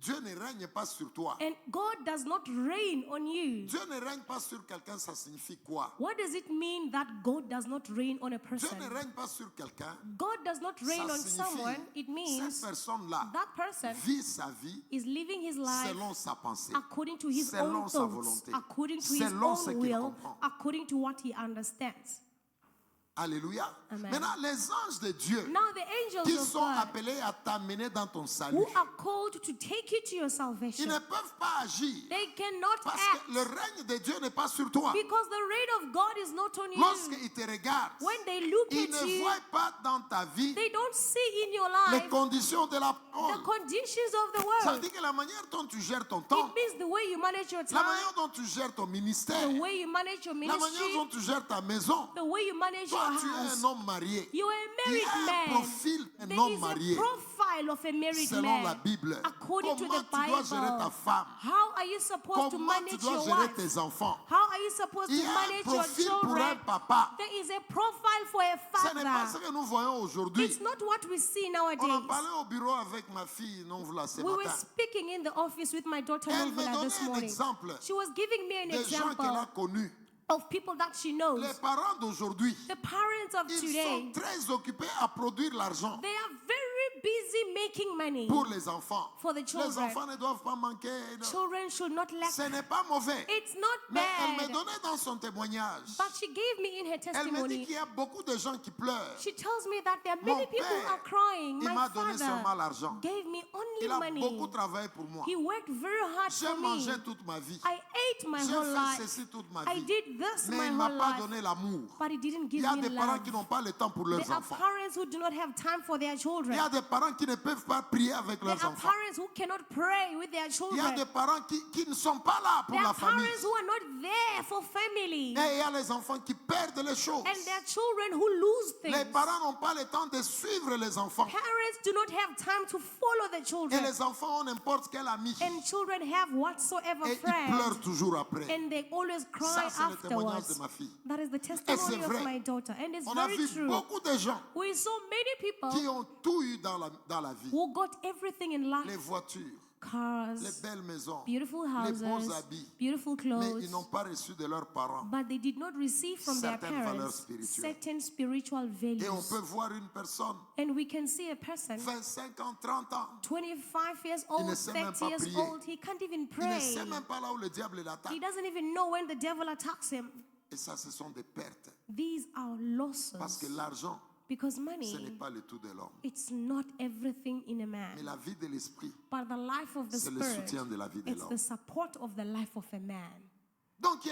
Dieu ne règne pas sur toi. And God does not reign on you. Dieu ne règne pas sur quelqu'un, ça signifie quoi? What does it mean that God does not reign on a Dieu person? ne règne pas sur quelqu'un. God does not reign Ça on someone. signifie It cette means personne-là that person vit sa vie is living his life selon sa pensée, according to his selon own sa thoughts, volonté, according to his selon ce own qu'il will, comprend. according to what he understands. Alléluia. Amen. Maintenant, les anges de Dieu Now the angels qui of sont God appelés à t'amener dans ton salut, who are called to take you to your ils salvation, ne peuvent pas agir they cannot parce act que le règne de Dieu n'est pas sur toi. because the reign of God is not on you. Lorsqu'ils te regardent, When they look ils at ne you, voient pas dans ta vie they don't see in your les life conditions de la the parole. conditions of the Ça veut world. dire que la manière dont tu gères ton temps, It means the way you manage your la time, manière dont tu gères ton ministère, the way you manage your la manière ministry, dont tu gères ta maison. the way you manage your Toi, tu es house. un homme marié. You are a Il y married a un man. profil d'un There homme is marié a profile of a married selon la man. Bible. According to Comment the tu dois gérer ta Bible, femme? how are you supposed to Comment tu manage dois your gérer wife? tes enfants? How are you supposed Il to y a un manage your profil pour un children? papa. There is a profile for a Ce n'est pas ce father. que nous voyons aujourd'hui. It's not what we see On en nowadays. parlait au bureau avec ma fille, non, vous la ce We were matin. speaking in the office with my daughter Elle me Novela this donnait un morning. exemple She was giving me an des gens qu'elle a example connus. of people that she knows. Les parents d'aujourd'hui, The parents of ils sont today, très occupés à produire l'argent they are very busy making money pour les enfants. for the Les children. enfants ne doivent pas manquer. Children should not lack. Ce n'est pas mauvais. It's not Mais elle me bad. donnait dans son témoignage. But she gave me in her Elle me dit testimony, qu'il y a beaucoup de gens qui pleurent. she tells me that there are Mon many people père, are crying. il My m'a donné seulement father l'argent. gave me Il a only beaucoup money. travaillé pour moi. He worked very hard J'ai for me. mangé toute ma vie. I ate my J'ai whole fait life. ceci toute ma I vie. did this Mais my il ne m'a whole pas life. donné l'amour. But he didn't Il give y a me des parents love. qui n'ont pas le temps pour leurs There are enfants. parents who do not have time for their Il children. y a des parents qui ne peuvent pas prier avec There leurs are enfants. parents who cannot pray with their Il y a children. des parents qui ne sont pas là pour There la are famille. parents who are not there for family. Et il y a les enfants qui perdent les choses. And there are children who lose Les things. parents n'ont pas le temps de suivre les enfants. Parents do not have time to follow the Et children. les enfants ont n'importe quel ami. And children have whatsoever Et ils friends. pleurent toujours après. And they always cry Ça, c'est le témoignage de afterwards. ma fille. That is the Et testimony c'est of vrai. my daughter. And it's On a very vu true. beaucoup de gens We saw many qui people ont tout eu dans la vie. who got everything in Les life. voitures, les Cars, belles maisons, beautiful les beaux houses, habits. beautiful Mais ils clothes. n'ont pas reçu de leurs parents. But they did not receive from their Certaines valeurs parents spirituelles. certain spiritual Et on values. peut voir une personne, And we can see a person, 25 ans, 30 ans, 25 years Il ne old, sait même 30 pas years prier. old, he can't even il ne sait pray. même pas là où le diable l'attaque. He doesn't even know when the devil attacks him. Et ça, ce sont des pertes. These are Parce que losses. l'argent, Because ce n'est money, pas le tout de l'homme. it's not everything in a Mais man. la vie de l'esprit, But the life of the c'est le spirit, soutien de la vie de it's the l'homme. support of the life of a man. Donc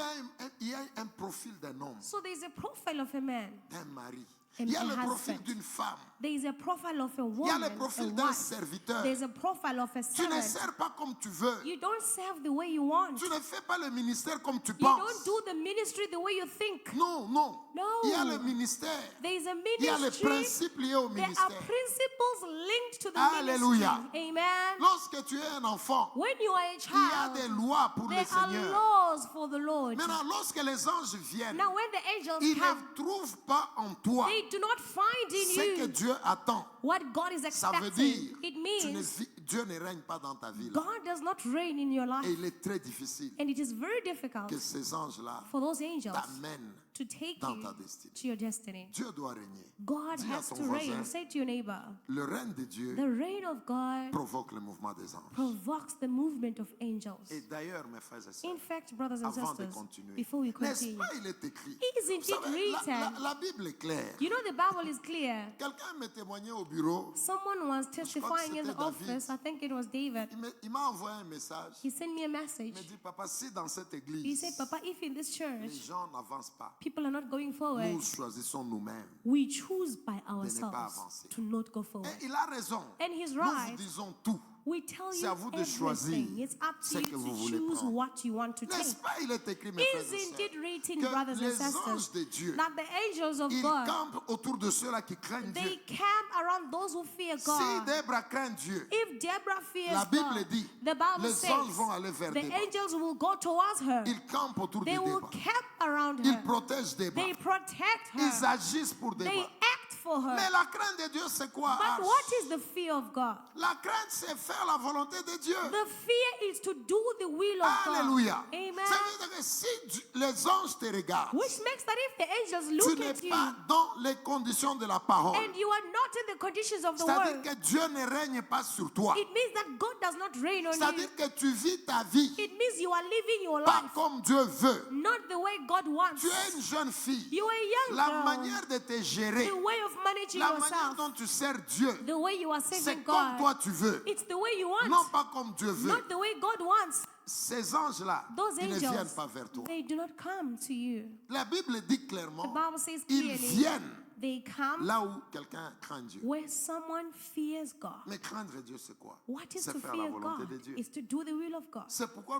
il y a un profil d'un homme, So there's a profile of a man. d'un mari. And Il y a a le profil husband. d'une femme. There is a profile of a Il y a woman, le profil a d'un wife. serviteur. There's a profile of a Tu ne servant. sers pas comme tu veux. You don't serve the way you want. Tu ne fais pas le ministère comme tu You don't penses. do the ministry the way you think. Non, non. No. Il y a le ministère. There is a Il y a les ministry. principes liés au There are ministère. principles linked to the Alléluia. ministry. Amen. Lorsque tu es un enfant, When you are a il y a des child, lois pour le there are Seigneur. laws for the Lord. Maintenant, lorsque les anges viennent, Now, when the angels ils come, ne trouvent pas en toi they do not find in ce que you Dieu attend. what God is Ça veut expecting. dire, It tu ne means vis- Dieu ne règne pas dans ta vie. Là. God does not reign in your Et life. il est très difficile And it is very difficult que ces anges-là for those angels t'amènent to take dans you ta destinée. to your destiny. Dieu doit régner. God Dis à has ton to voisin, reign. Say to your neighbor, le règne de Dieu the reign of God provoque le mouvement des anges. provokes the movement of angels. Et d'ailleurs, mes frères et sœurs, In fact, brothers and avant de sisters, continuer, before we n'est-ce continue, pas, il est écrit. isn't Vous savez, it written? la Bible est claire. You know the Bible is clear. Quelqu'un me témoignait au bureau. Someone was testifying in the c'était David. office. I think it was David. Il m'a envoyé un message. He sent me a Il message. me dit, papa, si dans cette He église, said, Papa, if in this les church gens n'avancent pas, people are not going nous forward, choisissons nous-mêmes. we choose by pas ourselves avancer. to not go forward. Et il a raison. And he's Nous right. vous disons tout. We tell C'est à you vous de choisir everything. It's up ce to que you vous to voulez choose prendre. what you want to N'est-ce take. pas, il est écrit, mes frères et Isn't sœurs, it written, que brothers and les sisters, anges de Dieu, that the angels of ils God, campent autour de ceux-là qui craignent they Dieu. camp around those who fear Si God. Deborah craint Dieu, If Deborah fears la Bible God, dit, the Bible les says anges vont aller vers the Deborah. angels will go towards her. Ils campent autour de They will Deborah. camp around Ils her. protègent Deborah. They protect Ils her. agissent pour They Deborah. act for her. Mais la crainte de Dieu, c'est quoi? But what is the fear of God? La crainte, c'est faire la volonté de Dieu. The fear is to do the will of Alléluia. God. Amen. Ça veut dire que si les anges te regardent, Which makes that if the angels tu look n'es at you pas dans les conditions de la parole. and you are not in the conditions of the C'est-à-dire world, que Dieu ne règne pas sur toi. it means that God does not reign on you. C'est-à-dire que tu vis ta vie It means you are living your pas life comme Dieu veut. not the way God wants. Tu es une jeune fille. You are a young La girl. manière de te gérer, The way of managing la manière yourself, dont tu sers Dieu, the way you are c'est serving comme God, toi tu veux. it's the way you Non want, pas comme Dieu veut. not the way God wants. Ces anges-là, Those ils ne viennent angels, pas vers toi. they do not come to you. La Bible dit The clairement, Bible says ils clearly, viennent they come là où quelqu'un craint Dieu. where someone fears God. Mais craindre Dieu, c'est quoi? What is C'est to faire la fear volonté God? de Dieu. Is to do the will of God. C'est pourquoi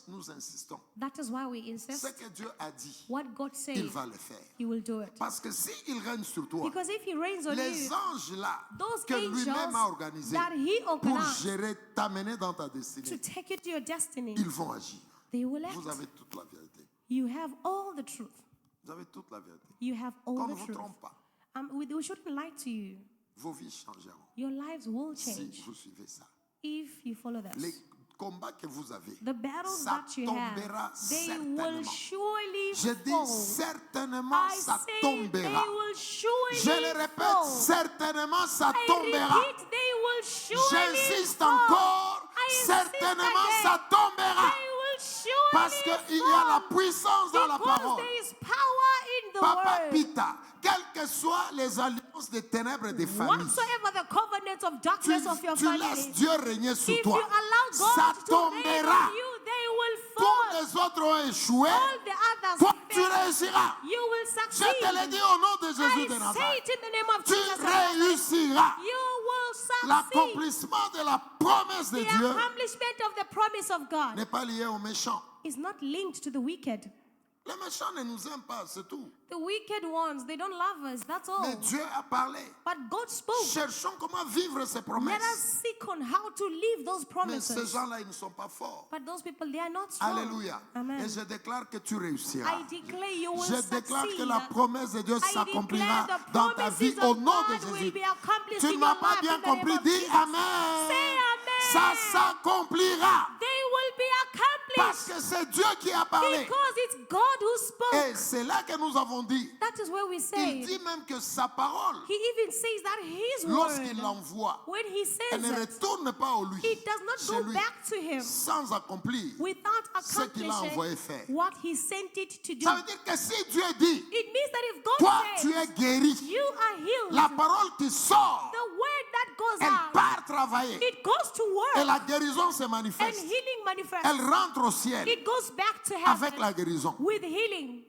nous insistons. That is why we Ce insist. que Dieu a dit, What God il says, va le faire. He will do it. Parce que s'il règne sur toi, Because if He reigns on les you, anges-là those que lui-même a angels organisés that He pour organized gérer, t'amener dans ta to destinée, take you to your destiny, ils vont agir. they will Vous act. avez toute la vérité. You have all the truth. Vous avez toute la vérité. You have all Qu'on the ne vous truth. trompe pas. We shouldn't lie to you. Vos vies changeront Your lives will si change vous suivez ça. if you follow this. Les combats que vous avez, The battles ça that you tombera have, they will certainement. surely Je dis fall. certainement, I ça say tombera. they will surely Je le répète, fall. certainement, ça I tombera. repeat, they will surely J'insiste fall. encore, I insist certainement, again. ça tombera. They will surely Parce qu'il y a la fall. puissance dans la Because parole. there is power in the Papa word. Pita, quelles que soient les alliances des ténèbres des familles, Whatsoever the covenants of tu, darkness of your tu laisses family, Dieu régner sur if you toi. allow Ça God to reign tombera. on you, they will Tous fall. les autres ont échoué. All the others Toi, tu fail. réussiras. You will Je succeed. te l'ai dit au nom de Jésus de I say Nazareth. it in the name of Tu Jesus. of Nazareth. réussiras. You will succeed. L'accomplissement de la promesse de The Dieu accomplishment of the promise of God n'est pas lié aux méchants. is not linked to the wicked. Les méchants ne nous aiment pas, c'est tout. The wicked ones, they don't love us. That's all. Mais Dieu a parlé. But God spoke. Cherchons comment vivre ces Let promesses. us seek on how to live those Mais ces promises. gens-là, ils ne sont pas forts. But those people, they are not strong. Alléluia. Amen. Et je déclare que tu réussiras. I declare you will Je déclare que succeed. la promesse de Dieu I s'accomplira declare the dans ta vie promises au of nom de God will Jésus. be accomplished Tu ne in m'as your pas life bien in the name compris. of Dis Jesus. Amen. Say amen. Ça s'accomplira. They will be Parce accomplished que c'est Dieu qui a parlé. because it's God who spoke. Et c'est là que nous avons dit. That is where we Il say. dit même que sa parole, He even says that his lorsqu'il word, l'envoie, when he elle says ne it, retourne pas au lui, it does not chez go lui, back to him sans accomplir without ce qu'il a envoyé accomplishing faire. what he sent it to do. Ça veut dire que si Dieu dit, It means that if God toi says tu es guéri, you are healed, la parole qui sort, the word that goes elle out, part travailler. it goes to Et work la guérison se and manifeste. healing manifests. Elle rentre au ciel It goes back to avec heaven la guérison. with healing.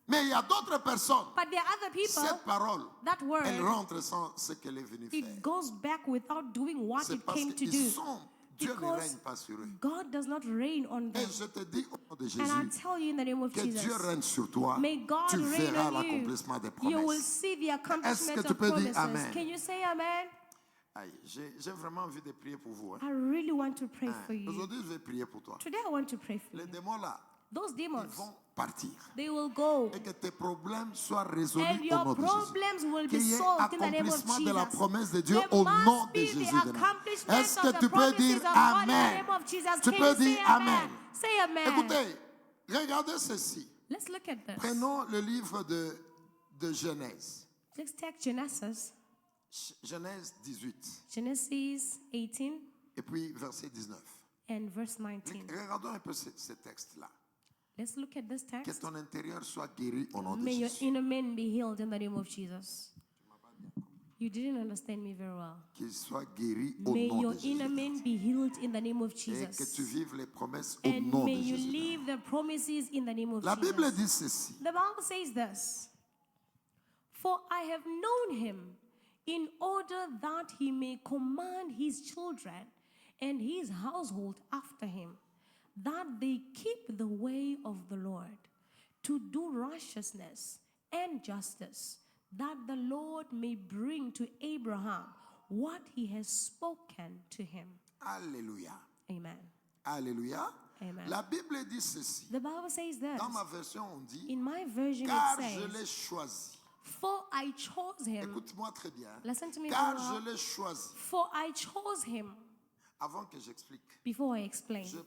Mais il y a d'autres personnes, But there are other people, cette parole, that elle word, rentre sans ce qu'elle est venue faire. it goes back without doing what C'est it parce came to qu'ils do. sont, Dieu ne Because règne pas sur eux. God does not reign on Et them. je te dis au nom de And I Jésus, tell you in the name of que Jesus, Dieu règne sur toi, may God tu reign verras on you. l'accomplissement des You will promesses. see the accomplishment tu of peux dire promises. Amen? Can you say amen? Aïe, j'ai vraiment envie de prier pour vous. Hein. I really want to pray for you. Aujourd'hui, je vais prier pour toi. Today I want to pray for Les you. démons là, Those ils demons, vont partir. they will go. Et que tes problèmes soient résolus And au your nom de Jésus. problems will be Qu'il y ait solved in the name of accomplissement de la Jesus. promesse de Dieu There au must nom de be Jésus the de Nazareth. accomplishment Est-ce of que the tu peux promises dire of God in the Amen? name of Jesus. Tu Can peux you say dire Amen. Say amen. Écoutez, regardez ceci. Let's look at this. Prenons le livre de Genèse. Let's take Genesis. Genèse 18. Genesis 18 Et puis verset 19. and verse 19. Regardons un peu ce texte-là. Let's look at this Que text. ton intérieur soit guéri au nom de May your Jésus. inner man be healed in the name of Jesus. You didn't understand me very well. Qu'il soit guéri au May nom your de inner Jésus. man be healed in the name of Et que tu Jesus. vives les promesses au And nom may de you Jésus. live the promises in the name of La Bible Jesus. dit ceci. The Bible says this. For I have known him in order that he may command his children and his household after him, that they keep the way of the Lord, to do righteousness and justice, that the Lord may bring to Abraham what he has spoken to him. Alléluia. Amen. Alléluia. Amen. La Bible dit ceci. The Bible says this. Dans ma version, on dit, In my version, car it je l'ai says, choisi. For I chose him. Écoute-moi très bien. Listen to me Car very well. je l'ai choisi. For I chose him. Avant que j'explique, Before I explain, je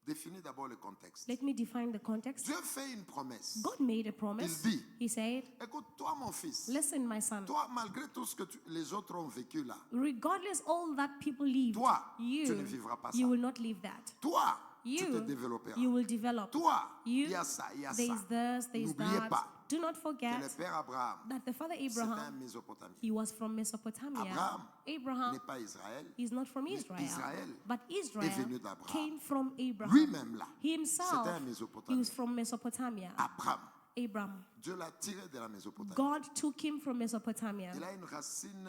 définis d'abord le contexte. let me define the context. Dieu fait une promesse. God made a promise. Il dit, He said, écoute, toi mon fils, listen, my son, toi malgré tout ce que les autres ont vécu là, regardless all that people lived, toi, tu ne you, vivras pas you ça. will not live that. Toi, tu te You, développeras. you will develop. Toi, You, il y a ça, il y a ça. there's this, there's N'oubliez that. pas Do not que forget le père Abraham, that the father c'est un Abraham, Mésopotamien. he was from Mesopotamia. Abraham Abraham n'est pas Israël. is not from Israel, Israël but Israel venu d'Abraham. came from Abraham. Lui-même là, Himself, c'était un he Mésopotamien. was from Mesopotamia. Abraham, Abraham. Dieu l'a tiré de la Mésopotamie. God took him from Mesopotamia. Il a une racine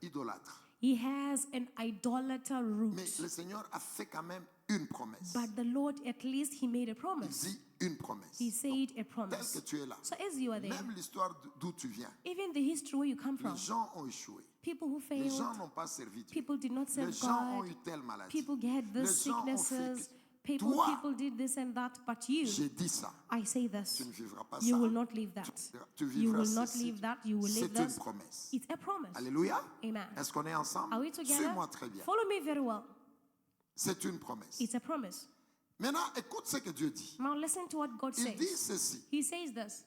idolâtre. He has an idolater root. Mais le Seigneur a fait quand même une promesse. But the Lord, at least, he made a Il promise. dit une promesse. He said a Tel promise. que tu es là, So as you are there, même l'histoire d'où tu viens, even the history where you come from, les gens ont échoué. people who Les gens failed, n'ont pas servi Dieu. people did not Les serve gens ont God, eu telle maladie. people had Les these gens ont fait sicknesses, que- people Toi, did this and that, but you, j'ai dit ça. I say Tu this, ne vivras pas you ça. will not live that. Tu You vivras will not ceci. live that, you will live C'est une this. promesse. It's a promise. Alléluia. Amen. Est-ce qu'on est ensemble? Are we together? Suis-moi très bien. Follow me very well. C'est une promesse. It's a promise. Maintenant, écoute ce que Dieu dit. Now listen to what God Il dit says. ceci. He says this.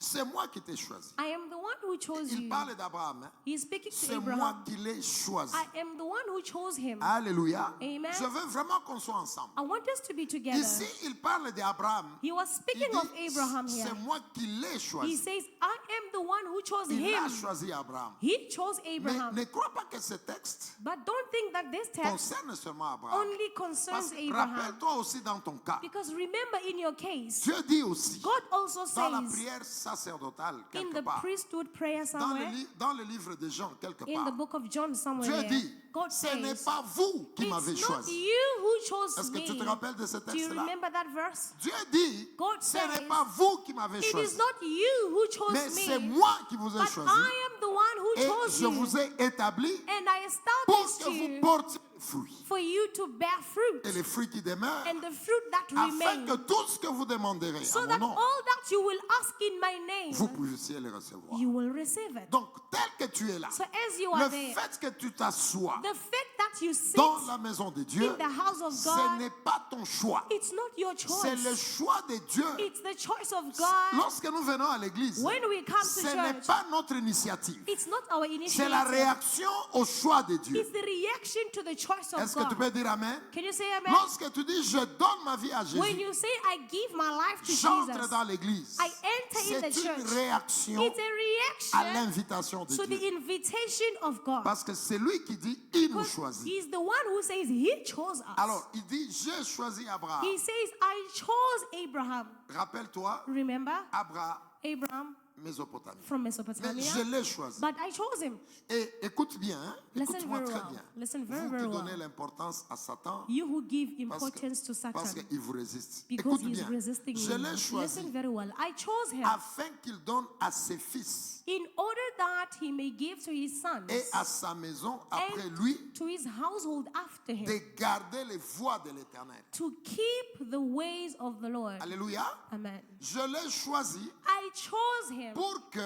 C'est moi qui t'ai choisi. I am the one who chose Il you. parle d'Abraham. Hein? He's speaking to C'est moi Abraham. qui l'ai choisi. I am the one who chose him. Alléluia. Amen. Je veux vraiment qu'on soit ensemble. I want us to be together. Ici, il parle d'Abraham. He was Il speaking of dit, Abraham here. c'est moi qui l'ai He choisi. says, I am the one who chose Il a him. choisi Abraham. He chose Mais Abraham. ne crois pas que ce texte But don't think that this text concerne seulement Abraham. only Parce concerns que Abraham. rappelle-toi aussi dans ton cas. Because remember in your case, Dieu dit aussi God also dans la says prière sacerdotale in quelque the part, priesthood prayer dans le, somewhere, dans le livre de Jean quelque in the part, book of John somewhere Dieu there, dit, God ce n'est says, pas vous qui m'avez it's not choisi. you who chose Est-ce que me. tu te rappelles de ce Do you texte-là? remember that verse? Dieu dit, God ce n'est says, pas vous qui m'avez It is choisi, not you who chose mais c'est me, moi qui vous ai but choisi I am the one who et chose je you. vous ai établi And I pour established que vous you portiez des fruits. for you to bear fruit, Et les fruits qui demeurent, and the fruit that afin remain, que tout ce que vous demanderez so à mon that nom, all that you will ask in my vous name, puissiez les recevoir. you will receive it. Donc, tel que tu es là, So as you le are there, fait que tu t'assois the fact that you sit dans la maison de Dieu, in the house of ce God, n'est pas ton choix. it's not your C'est le choice. choix de Dieu. It's the choice of God. Lorsque nous venons à l'église, When we come to ce n'est church, pas notre initiative. it's not our C'est la initiative. réaction au choix de Dieu. It's the reaction to the choice of Est-ce que tu God. peux dire Amen? Can you say amen? Lorsque tu dis je donne ma vie à When Jésus, you say, I give my life to j'entre Jesus, dans l'église. I enter in the C'est une church. réaction It's a à reaction l'invitation de to the Dieu. invitation of God. Parce que c'est lui qui dit il nous Because choisit. he's the one who says he chose us. Alors, il dit j'ai choisi Abraham. He says, I chose Abraham. Rappelle-toi, Remember? Abraham, Abraham Mésopotamie. from Mais Mesopotamia. je l'ai choisi. But I chose him. Et écoute bien, hein, Listen écoute-moi very très well. bien. Listen very, Vous very qui well. donnez l'importance à Satan You who give parce importance to parce Satan qu'il vous résiste. because Écoute he's bien, resisting je you. l'ai choisi Listen very well. I chose him afin qu'il donne à ses fils in order that he may give to his sons et à sa maison après and lui to his household after him de garder les voies de l'Éternel. to keep the ways of the Lord. Alléluia. Amen. Je l'ai choisi I chose him pour que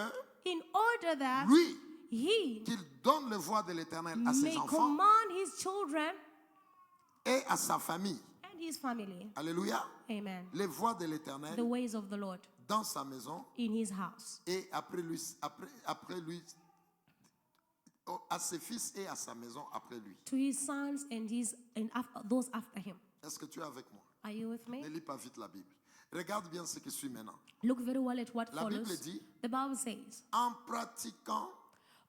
in order that lui, he qu'il donne les voies de l'Éternel à may ses enfants command his children et à sa famille. and his family. Alléluia. Amen. Les voies de The l'Éternel ways of the Lord dans sa maison in his house. et après lui, à ses fils et à sa maison après lui. To his sons and those after him. Est-ce que tu es avec moi? Are you with me? Ne lis pas vite la Bible. Regarde bien ce qui suit maintenant. Look very well at what La Bible follows. dit, The Bible says, en pratiquant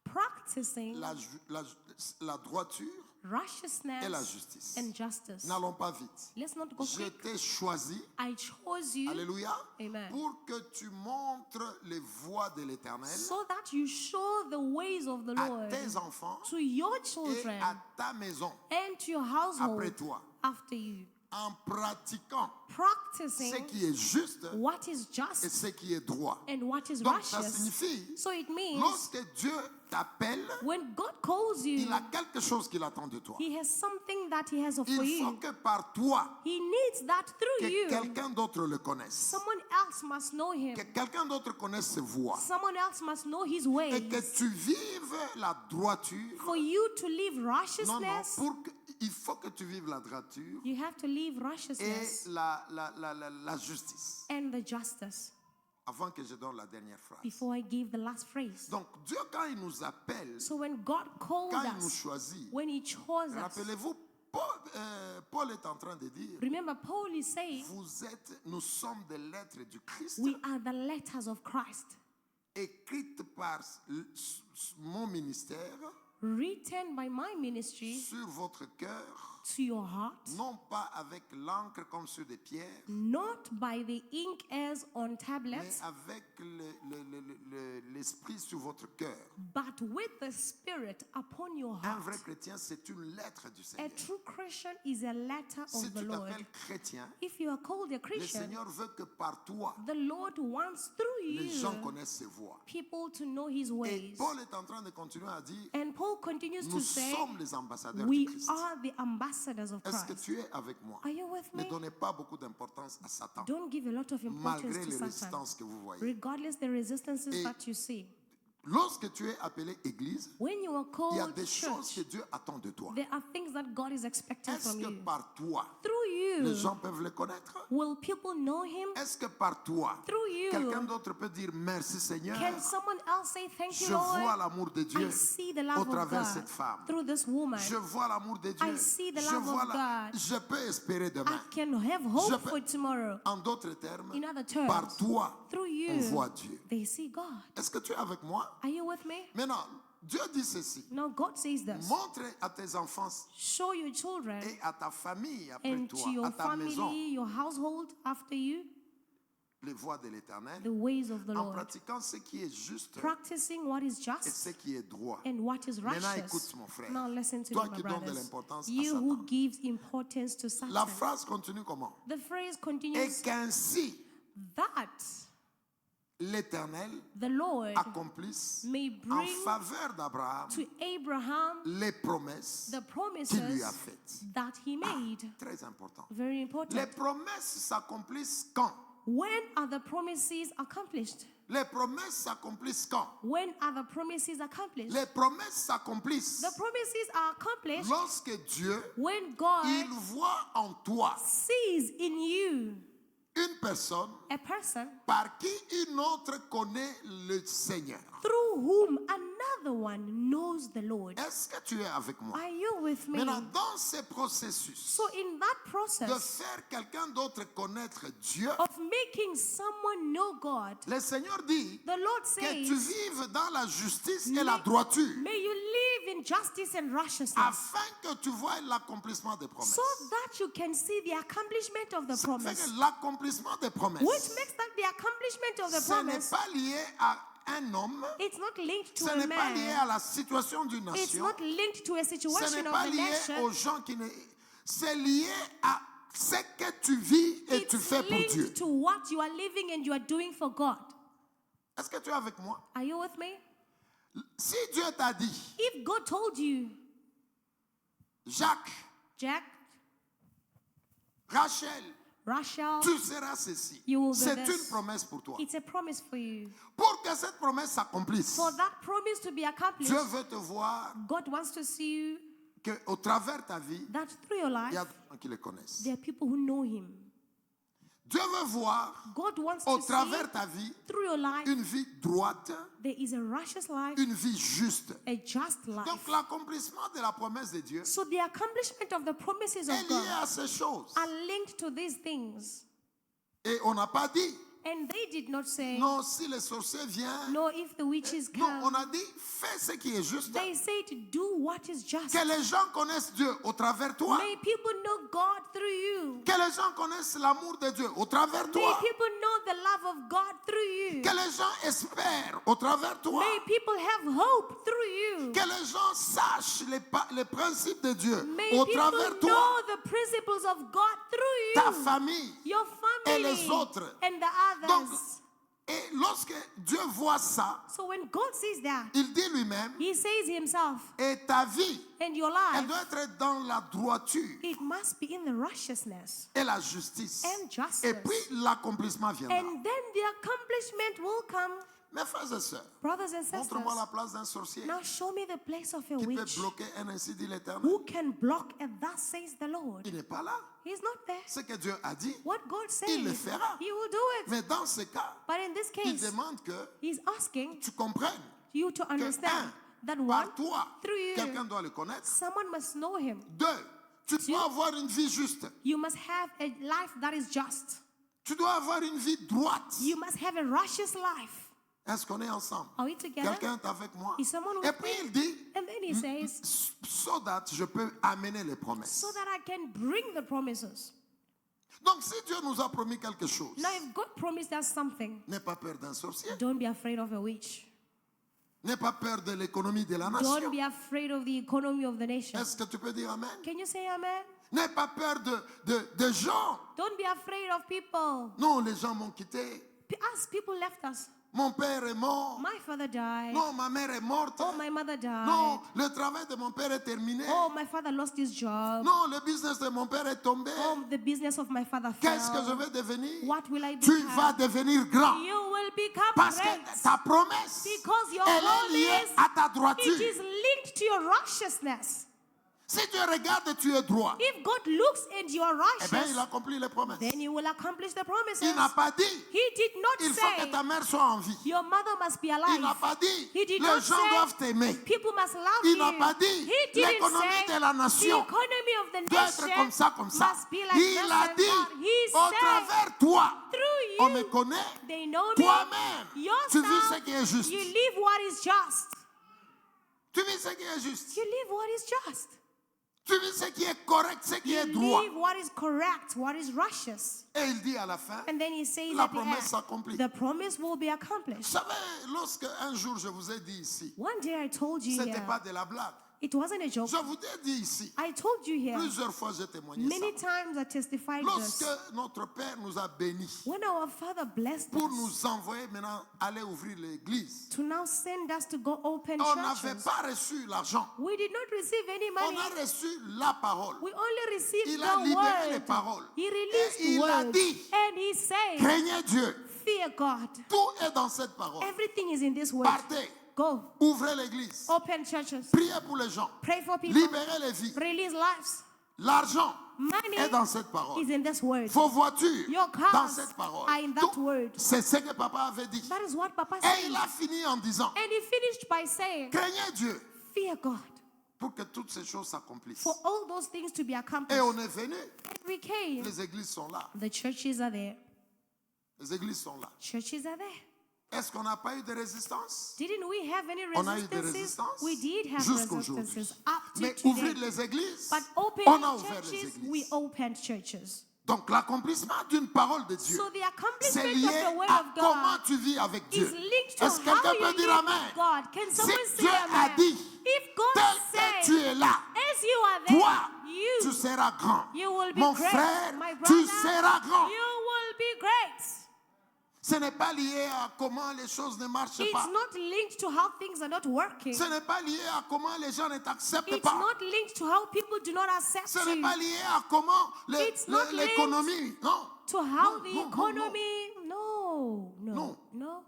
practicing la droiture et la righteousness justice. and justice. N'allons pas vite. Let's not go Je quick. t'ai choisi, I chose you alléluia, Amen. pour que tu montres les voies de l'Éternel so that you show the ways of the à Lord tes enfants to your et children à ta maison and to your après household toi. after you. en pratiquant ce practicing qui est juste what is et just ce qui est droit. and what is Donc ça righteous. signifie, So it means lorsque Dieu t'appelle, when God calls you, il a quelque chose qu'il attend de toi. He has something that He has for Il faut you. que par toi, He needs that through que you. quelqu'un d'autre le connaisse. Someone else must know Him. Que quelqu'un d'autre connaisse ses voies. Someone else must know His Et ways. que tu vives la droiture. For you to live Non, righteousness, il faut que tu vives la droiture you have to live et righteousness la justice. and the justice. Avant que je donne la dernière phrase. Before I give the last phrase. Donc Dieu, quand il nous appelle, So when God called quand il nous us, choisit, when He chose us, rappelez-vous, Paul est en train de dire, remember Paul is saying, nous sommes des lettres du Christ, we are the letters of Christ, écrites par mon ministère written by my ministry sur votre cœur, to your heart, non pas avec l'encre comme sur des pierres, not by the ink as on mais tablets, avec l'esprit sur votre cœur. but with the Spirit upon your Un vrai heart. chrétien, c'est une lettre du A Seigneur. true Christian is a letter Si of the tu Lord. t'appelles chrétien, If you are called a le Christian, Seigneur veut que par toi, the Lord wants through les gens you connaissent ses voies. people to know His Et ways. Paul est en train de continuer à dire, And Paul continues to nous say, sommes les ambassadeurs we du Christ. are the ambassadors of Est-ce que Christ. tu es avec moi? Are you with Ne me? donnez pas beaucoup d'importance à Satan, Don't give a lot of importance malgré to les Satan, résistances que vous voyez. regardless the resistances Et that you see. Lorsque tu es appelé église, When you are il y a called des choses que church, Dieu attend de toi. there are things that God is expecting Est-ce from que you. par toi, Through les you, gens peuvent le connaître? will people know Him? Est-ce que par toi, Through you, quelqu'un d'autre peut dire merci Seigneur? can someone else say thank you, Je vois Lord? l'amour de Dieu I see the au love of travers cette God femme. through this woman. Je vois l'amour de Dieu. I see the Je love vois of God. je peux espérer I demain. can have Je hope peux- for tomorrow. En d'autres termes, In other terms, par toi, through on you, voit Dieu. they see God. Est-ce que tu es avec moi? Are you with me? Maintenant, Dieu dit ceci. Now God says this. Montre à tes enfants Show your children et à ta famille après and to toi, your à ta maison, family, your household after you, les voies de l'Éternel, the ways of the en Lord. pratiquant ce qui est juste Practicing what is et just ce qui est droit. and what is Maintenant, righteous. écoute, mon frère. Now listen to Toi me, my qui donnes de brothers. l'importance à You who Satan. gives importance to La Satan. phrase continue comment? The phrase Et continues qu'ainsi that l'Éternel the Lord accomplisse may en bring faveur d'Abraham to Abraham les promesses the qu'il lui a promises faites. that he made. Très important. Very Les important. promesses s'accomplissent quand? When are the promises accomplished? Les promesses s'accomplissent quand? When are the promises accomplished? Les promesses s'accomplissent The promises are accomplished lorsque Dieu, when God il voit en toi sees in you une personne a person par qui une autre connaît le Seigneur. through whom another one knows the Lord. Est-ce que tu es avec moi? Are you with me? Maintenant, dans ce processus So in that de process faire quelqu'un d'autre connaître Dieu, of making someone know God, le Seigneur dit the Lord que tu says, vives dans la justice et la droiture may you live in justice and righteousness, afin que tu vois l'accomplissement des promesses. so that you can see the accomplishment of the Ça fait promise. que l'accomplissement des promesses, Which makes that the accomplishment of the ce n'est promise, pas lié à un homme, it's not linked to ce a n'est pas lié man. à la situation d'une It's nation, not linked to a ce situation n'est of pas the lié nation. aux gens qui ne... C'est lié à ce que tu vis et tu It's fais pour Dieu. linked to what you are living and you are doing for God. Est-ce que tu es avec moi? Are you with me? Si Dieu t'a dit, If God told you, Jacques, Jack, Rachel, Rachel, tu seras ceci. You will be C'est this. une promesse pour toi. it's a promise for you. Pour que cette promesse s'accomplisse, For that promise to be accomplished, Dieu veut te voir God wants to see you qu'au travers ta vie, that through your il y a life, des gens qui le connaissent. there are people who know Him. Dieu veut voir God wants au to see travers ta vie through your life, une vie droite, there is a righteous life, une vie juste. a just life. Donc l'accomplissement de la promesse de Dieu So the accomplishment of the promises of est lié God à ces choses. are linked to these things. Et on n'a pas dit And they did not say, Non, si les sorciers viennent. no, if the witches Non, on come. a dit, fais ce qui est juste. They say to do what is just. Que les gens connaissent Dieu au travers toi. May people know God through you. Que les gens connaissent l'amour de Dieu au travers May toi. people know the love of God through you. Que les gens espèrent au travers toi. May people have hope through you. Que les gens sachent les principes de Dieu May au people travers toi. know the principles of God through Ta you. famille. Your et family les autres. and the Donc, others. et lorsque Dieu voit ça, So when God sees that, il dit lui-même, He says Himself, et ta vie, and your elle life, doit être dans la droiture it must be in the righteousness et la justice. and justice. Et puis l'accomplissement viendra. And then the accomplishment will come. Mes frères et sœurs, Brothers and sisters, montre-moi la place d'un sorcier now show me the place of a qui peut witch bloquer un ainsi dit l'Éternel. who can block, and thus says the Lord. Il n'est pas là. He's not there. Ce que Dieu a dit, What God says, il le fera. He will do it. Mais dans ce cas, But in this il case, demande que He's asking tu comprennes you to que, understand that par one, toi, through you, quelqu'un doit le connaître. someone must know Him. Deux, tu dois avoir une vie juste. You must have a life that is just. Tu dois avoir une vie droite. You must have a righteous life. Est-ce qu'on est ensemble? Are we together? Quelqu'un est avec moi? Is someone Et with puis me? il dit, And then He says, so that je peux amener les promesses. so that I can bring the promises. Donc si Dieu nous a promis quelque chose, Now, if God promised us something, n'aie pas peur d'un sorcier. don't be afraid of a witch. N'aie pas peur de l'économie de la Don't nation. be afraid of the economy of the nation. Est-ce que tu peux dire Amen? Can you say amen? N'aie pas peur de gens. Don't be afraid of people. Non, les gens m'ont quitté. Us, people left us. Mon père est mort. My father died. Non, ma mère est morte. Oh, my mother died. Non, le travail de mon père est terminé. Oh, my father lost his job. Non, le business de mon père est tombé. Oh, the business of my father Qu'est-ce que je fell. vais devenir? What will I Tu become? vas devenir grand. You will become Parce great. que ta promesse, Because your elle est liée promise, à ta it droiture. is linked to your righteousness. Si Dieu regarde et tu es droit, If God looks and you are eh bien, righteous, il accomplit les promesses. then He will accomplish the promises. Il n'a pas dit, He did not il faut que say ta mère soit en vie. your mother must be Il n'a alive. pas dit, He did les not gens say doivent t'aimer. people must love Il you. n'a pas dit, He didn't l'économie say de la the nation economy of the doit être nation comme ça, comme ça. must be like Il this a and dit, that. He au said, travers toi, through on me you, connaît. they know me. Toi-même, tu vis Yourself, ce qui est juste. you live what is just. Tu vis ce qui est juste. You live what is just. Tu vis ce qui est correct, ce qui You est droit. live what is correct, what is righteous. Et il dit à la fin, And then He says la at the promesse end, s'accomplit. the promise will be Vous accomplished. savez, lorsque un jour je vous ai dit ici, One day I told you ce n'était here, pas de la blague. it wasn't a joke. Je vous ai dit ici, I told you here, plusieurs fois j'ai témoigné many ça. times I testified Lorsque this. notre Père nous a bénis When our Father blessed pour us nous envoyer maintenant aller ouvrir l'église, to now send us to go open on n'avait churches, pas reçu l'argent. we did not receive any On money. a reçu la parole. We only received Il a the libéré les word. paroles. He Et released il a word. dit, And He said, craignez Dieu. fear God. Tout est dans cette parole. Everything is in this word. Partez, Go. ouvrez l'église, Open churches. priez pour les gens, Pray for people. libérez les vies. Release lives. L'argent Money est dans cette parole. is in this word. Vos voitures Your dans cars cette parole. are in that Donc, word. c'est ce que papa avait dit. That is what Papa Et said. il a fini en disant, And he finished by saying, craignez Dieu fear God. pour que toutes ces choses s'accomplissent. For all those things to be Et accomplished. on est venu. And we came. Les églises sont là. The churches are there. Les églises sont là. Churches are there. Est-ce qu'on n'a pas eu de résistance? Didn't we have any On a eu des resistances? résistances We did have jusqu'aujourd'hui. resistances up to Mais today. ouvrir les églises, But on opening a ouvert les churches, we églises. opened churches. Donc l'accomplissement d'une parole de Dieu, So the c'est accomplishment lié of the word à of comment God tu vis avec is Dieu. linked to Est-ce que how quelqu'un you peut dire live Amen? with God. Can Si someone say Dieu a amen? dit, If God tel que said, tu es là, as you are there, toi, tu you seras grand. will be Mon great. frère, My tu brother, seras grand. you will be great. Ce n'est pas lié à comment les choses ne marchent It's pas. not linked to how things are not working. Ce n'est pas lié à comment les gens ne t'acceptent It's pas. not linked to how people do not accept Ce n'est you. pas lié à comment It's not l'économie. Non. To how Non, the non, non, economy. No, no, Non. no.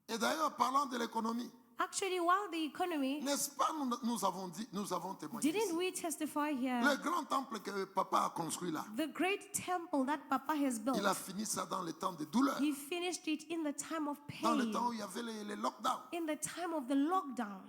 Et d'ailleurs, parlant de l'économie, Actually, while the economy, n'est-ce pas, nous avons témoigné. didn't ici. we testify here? Le grand temple que papa a construit là, The great temple that Papa has built, il a fini ça dans le temps de douleur, he finished it in the time of dans le pain, temps où il y avait les lockdowns. in the time of the lockdown.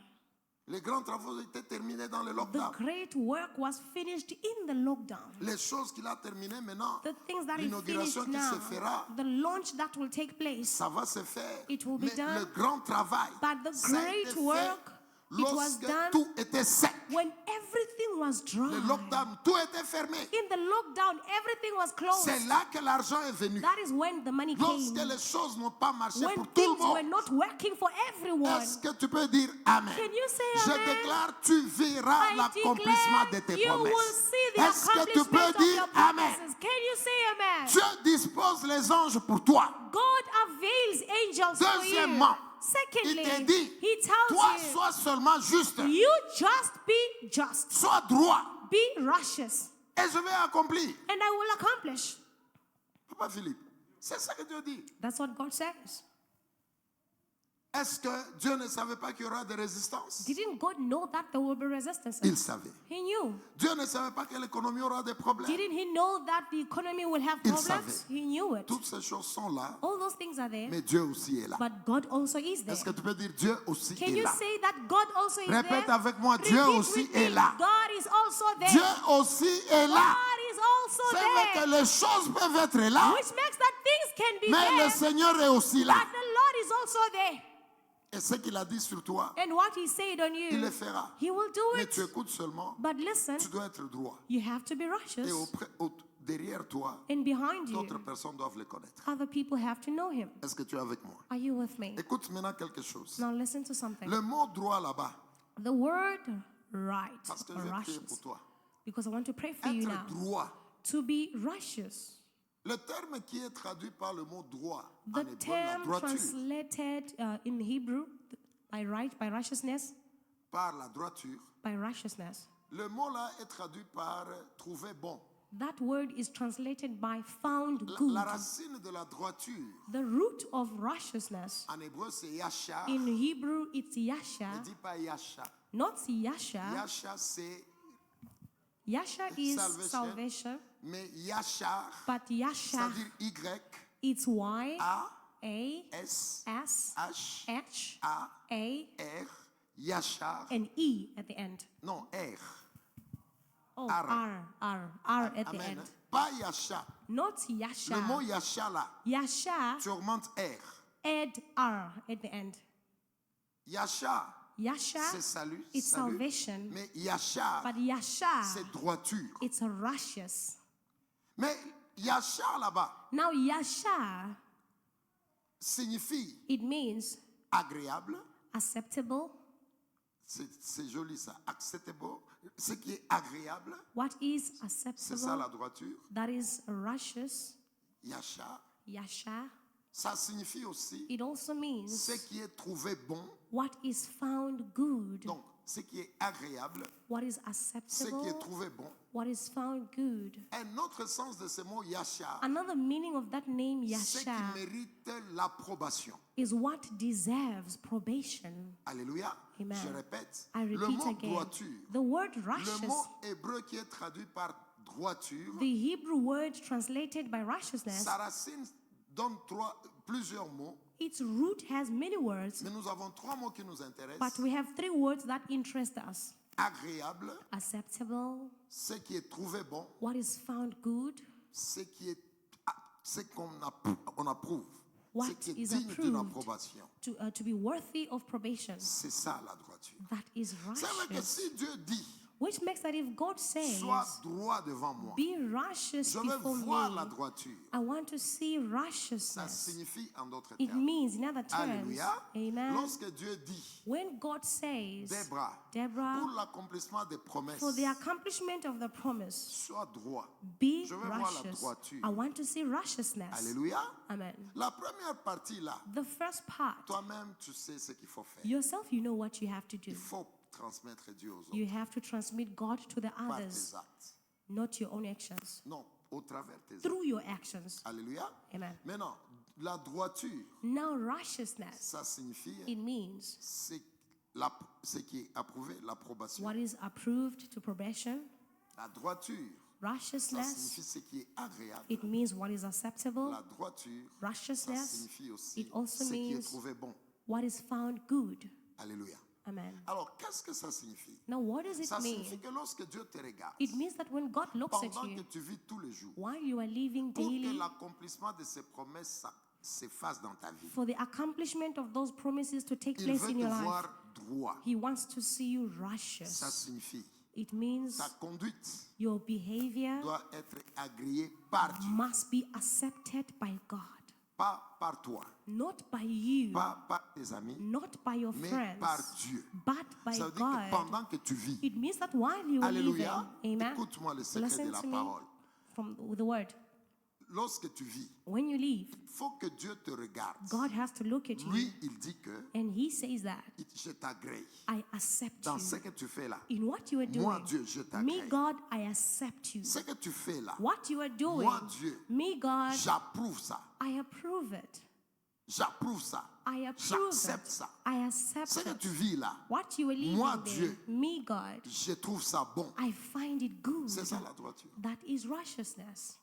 Les grands travaux étaient terminés dans le The lockdown. great work was finished in the lockdown. Les choses qu'il a terminées maintenant, The things that he l'inauguration finished qui now, se fera, the launch that will take place. ça va se faire. It will be Mais done. le grand travail, But the ça a été great fait work, it was lorsque done tout était sec. when everything was dry. Le lockdown, tout était fermé. In the lockdown, everything was closed. C'est là que l'argent est venu. That is when the money Lorsque came. les choses n'ont pas marché When pour tout le things were monde, not working for everyone. est-ce que tu peux dire Amen? Can you say Je amen? déclare, tu verras I l'accomplissement de declare tes you will promesses. see the Est-ce que tu accomplishment peux of dire your Amen? promises. Can you say amen? Dieu dispose les anges pour toi. God avails angels for you. Deuxièmement, il Secondly, te dit, he tells toi you, sois seulement juste, you just be just. sois droit, Be righteous. et je vais accomplir. And I will accomplish. Papa Philippe, c'est ça que Dieu dit. That's what God says. Est-ce que Dieu ne savait pas qu'il y aura des résistances? Didn't God know that there will be resistance? Il savait. He knew. Dieu ne savait pas que l'économie aura des problèmes. Didn't he know that the economy will have Il problems? savait. He knew it. Toutes ces choses sont là, All those things are there, mais Dieu aussi est là. but God also is there. Est-ce que tu peux dire Dieu aussi Can est you là? say that God also is Répète there? avec moi, Dieu Repeat aussi with est me. là. God is also there. Dieu aussi est là. God is also C'est vrai there. que les choses peuvent être là, Which makes that things can be mais there, le Seigneur est aussi là. but the Lord is also there. Et ce qu'il a dit sur toi, And what he said on il le you, fera. he will do Mais it. tu écoutes seulement, But listen, tu dois être droit. you have to be Et righteous. derrière toi, And behind you, d'autres personnes doivent le connaître. other people have to know him. Est-ce que tu es avec moi? Are you with me? Écoute maintenant quelque chose. Now listen to something. Le mot droit là-bas, The word right parce que or je vais prier pour righteous, toi. because I want to pray for you now. Être droit. To be righteous. Le terme qui est traduit par le mot droit en The hébreu, la term droiture, translated in Hebrew by right, by righteousness, par la droiture, by righteousness. le mot là est traduit par trouver bon. That word is translated by found La, good. la racine de la droiture The root of righteousness en hébreu c'est yashar. in Hebrew it's Ne yasha, dis pas yasha. not yasha. Yasha c'est, Yasha is Salvation. salvation, mais yashar, but yasha c'est-à-dire it's Y A A S S H H A A R, yashar. and E at the end. Non, R. Oh, R. R at the Amen. end. Pas yasha. Not Le mot yasha. yasha là, Yasha tu augmentes R. add R at the end. Yasha, Yasha, c'est salut, it's salut. salvation. Mais yashar, But yasha, c'est droiture. it's a righteous. Mais yashar là-bas Now yasha, signifie it means agréable. acceptable. C'est joli ça, acceptable. Ce qui est agréable, What is c'est ça acceptable? la droiture. That is righteous. Yashar. Yasha. Ça signifie aussi It also means ce qui est trouvé bon. what is found good. Donc, ce qui est agréable, What is ce qui est acceptable? trouvé bon. What is found good? Un autre sens de ce mot yashar, Another meaning of that name, ce qui yasha, mérite l'approbation. is what deserves probation. Alléluia. Amen. Je répète. I Le repeat mot again. droiture, The word le righteous, mot hébreu qui est traduit par droiture, the Hebrew word translated by righteousness, sa racine donne plusieurs mots, its root has many words, mais nous avons trois mots qui nous but intéressent. we have three words that interest us. Agréable, Acceptable, ce qui est trouvé bon, what is found good, ce qu'on on approuve, What ce qui est is digne d'une approved. approbation. to be worthy of probation. C'est ça la droiture. That is C'est vrai que righteous. si Dieu dit, Which makes that if God says, sois droit devant moi, be righteous je veux before voir la me, droiture. I want to see Ça righteousness. signifie en d'autres It termes. means, in other terms, Alléluia. amen. Lorsque Dieu dit, When God says, Deborah, Deborah, pour l'accomplissement des promesses, for the accomplishment of the promise, sois droit. be Je veux voir la righteous. droiture. I want to see righteousness. Alléluia. Amen. La première partie là, The first part, toi-même, tu sais ce qu'il faut faire. yourself, you know what you have to do. Il faut transmettre Dieu aux autres You have to transmit God to the par others, tes actes. not your own actions, Non, au travers tes actes. through your actions. Alléluia. Amen. Maintenant, la droiture, Now, righteousness, ça signifie it means ce qui est approuvé, l'approbation. what is approved to probation. La droiture, ça Righteousness, signifie ce qui est agréable. it means what is acceptable. La droiture, ça Righteousness, signifie aussi it also ce qui est means trouvé bon. what is found good. Alléluia. Amen. Alors, qu'est-ce que ça signifie? Now, what does it Ça mean? signifie que lorsque Dieu te regarde, It means that when God looks at pendant que you, tu vis tous les jours, while you are living pour que daily, l'accomplissement de ces promesses s'efface dans ta vie, for the accomplishment of those promises to take il place veut in te your life, voir droit. He wants to see you Ça righteous. signifie It means ta conduite your behavior doit être agréée par Dieu, must be accepted by God, pas par toi, not by you, pas par tes amis, not by your mais friends, par Dieu. but by Ça veut dire que God. pendant que tu vis, It means that while you are living, alléluia, amen, écoute-moi le secret de listen la to me parole. from the word. Lorsque tu vis, When you leave, il faut que Dieu te regarde. God has to look at you, Lui, il dit que and He says that je t'agrée. I accept Dans ce you. que tu fais là, In what you are moi doing, Dieu, je me t'agrée. God, I accept you. Ce que tu fais là, What you are doing, moi Dieu, me God, j'approuve ça. I approve it. J'approuve ça. I approve J'accepte it. ça. I Ce accept que it. tu vis là, What you are moi, living Dieu, there, me God, je trouve ça bon. I find it good. C'est ça la droiture. That is righteousness.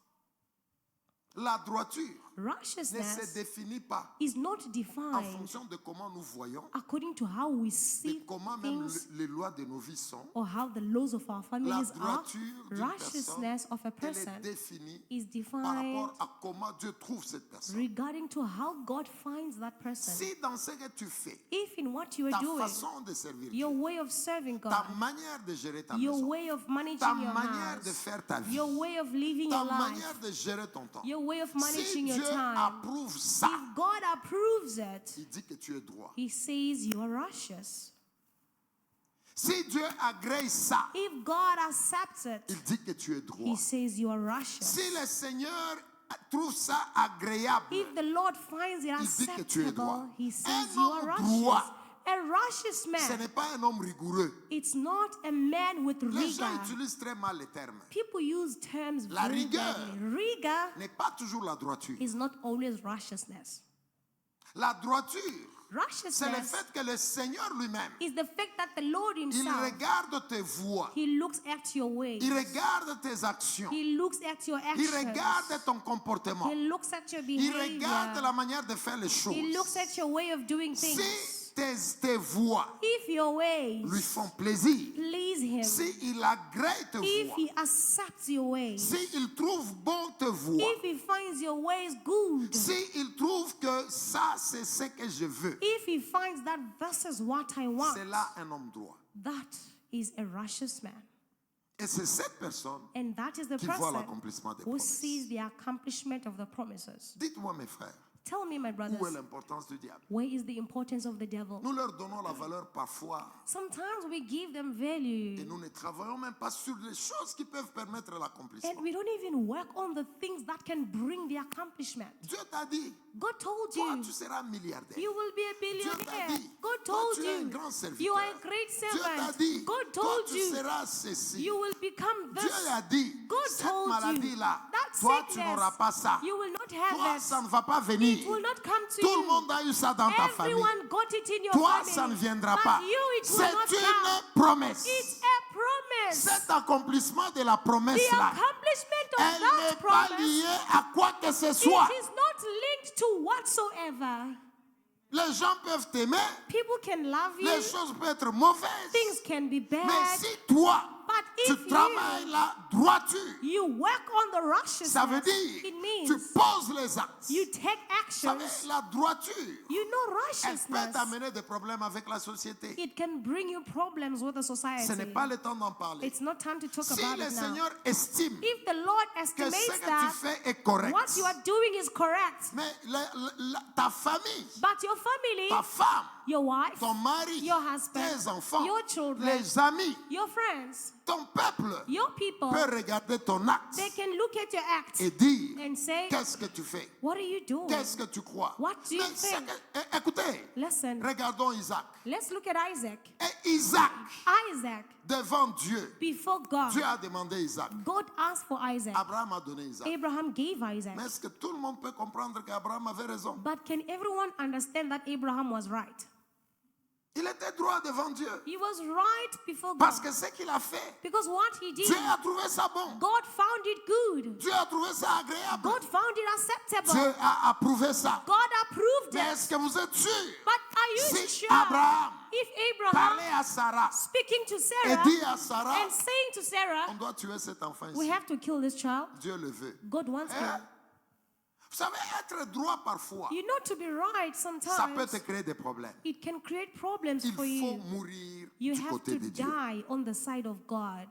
La droiture ne se Righteousness définit pas is not en defined fonction de comment nous voyons, according to how we de see comment même things les lois de nos vies sont. or how the laws of our La families are. droiture d'une Righteousness of a personne, elle est person définie is par defined rapport à comment Dieu trouve cette personne. regarding to how God finds that person. Si dans ce que tu fais, If in what you ta are doing, façon de servir your Dieu, way of serving ta God, manière de gérer ta your maison, way of managing ta your manière de house, faire ta vie, your way of living ta your life, manière de gérer ton temps, your way of si managing your Dieu time, approuve ça, if God approves it, il dit que tu es droit. He says you are righteous. Si Dieu agrée ça, If God accepts it, il dit que tu es droit. He says you are righteous. Si le Seigneur trouve ça agréable, If the Lord finds it il dit que tu es droit. acceptable, He Un says you are homme righteous. droit, A righteous ce man, n'est pas un homme rigoureux. it's not a man with Les gens rigor. utilisent très mal les termes. People use terms La very rigueur. badly. Rigor N'est pas toujours la droiture. is not always righteousness. La droiture, c'est le Righteousness fait que le Seigneur lui-même, is the fact that the Lord il Himself, regarde tes voies, He looks at your ways. il regarde tes actions, He looks at your il actions. regarde ton comportement, He looks at your il regarde behavior. la manière de faire les choses. He looks at your way of doing things. Si tes voies If your ways lui font plaisir, please Him, si il agrée tes if voies, He accepts your ways, si il trouve bon tes voies, if He finds your ways good, si il trouve que ça c'est ce que je veux, if He finds that this is what I want, c'est là un homme droit. that is a righteous man. Et c'est cette personne And that is the qui voit person l'accomplissement des who promesses. sees the accomplishment of the promises. Dites-moi mes frères, Tell me, my où est brothers, l'importance du diable? where is the importance of the devil? Nous leur donnons la valeur parfois Sometimes we give them value et nous ne travaillons même pas sur les choses qui peuvent permettre l'accomplissement. and we don't even work on the things that can bring the accomplishment. Dieu t'a dit, God told toi you tu seras milliardaire. you will be a Dieu t'a billionaire. dit, God toi told tu es un you grand serviteur. you are a great Dieu t'a servant. dit, God toi told tu you seras ceci. you will become Dieu this. a dit, God cette told maladie-là, you that toi tu sickness, n'auras pas ça. you will not Toi have ça it. ne va pas venir. It will not come to Tout le you. monde a eu ça dans ta famille. Everyone got it in your Toi family. ça ne viendra But pas. you, it will C'est not come. une promesse. It's a promise. Cet accomplissement de la The promesse-là, accomplishment of elle that n'est pas promise, liée à quoi que ce soit. it is not linked to whatsoever. Les gens peuvent t'aimer, People can love you. les choses peuvent être mauvaises. Things can be bad. Mais si toi, But tu if travailles la droiture, you work on the righteousness, ça veut dire it means tu poses les actes. you take Vous savez, actions. la droiture, You know elle peut righteousness. t'amener des problèmes avec la société. It can bring you problems with the Ce society. n'est pas le temps d'en parler. It's not time to talk Si about le it now. Seigneur estime If the Lord que ce estimates que tu that fais est correct, what you are doing is correct, mais ta famille, but your family, ta femme, your wife, ton mari, your husband, tes enfants, your children, les amis, your friends, ton peuple your people, peut regarder ton acte they can look at your act et dire and say, qu'est-ce que tu fais, what are you doing? qu'est-ce que tu crois. What do you Mais c'est think? écoutez, Listen, regardons Isaac. let's look at Isaac. Et Isaac, Isaac, devant Dieu, before God, Dieu a demandé Isaac. God asked for Isaac. Abraham a donné Isaac. Abraham gave Isaac. Mais est-ce que tout le monde peut comprendre qu'Abraham avait raison? But can everyone understand that Abraham was right? Il était droit devant Dieu. He was right before Parce God. que ce qu'il a fait, Because what he did, Dieu a trouvé ça bon. God found it good. Dieu a trouvé ça agréable. God found it acceptable. Dieu a approuvé ça. God approved Mais it. est-ce que vous êtes sûr? But are you Si sure Abraham if Abraham parlait à Sarah speaking to et Sarah dit à Sarah, and saying to on Sarah, doit tuer cet enfant we ici. have to kill this child, Dieu le veut. God wants Hein? him. Vous savez, être droit parfois, You know, to be right ça peut sometimes, te créer des problèmes. it can create problems Il for faut you. mourir You du have côté to de Dieu. die on the side of God.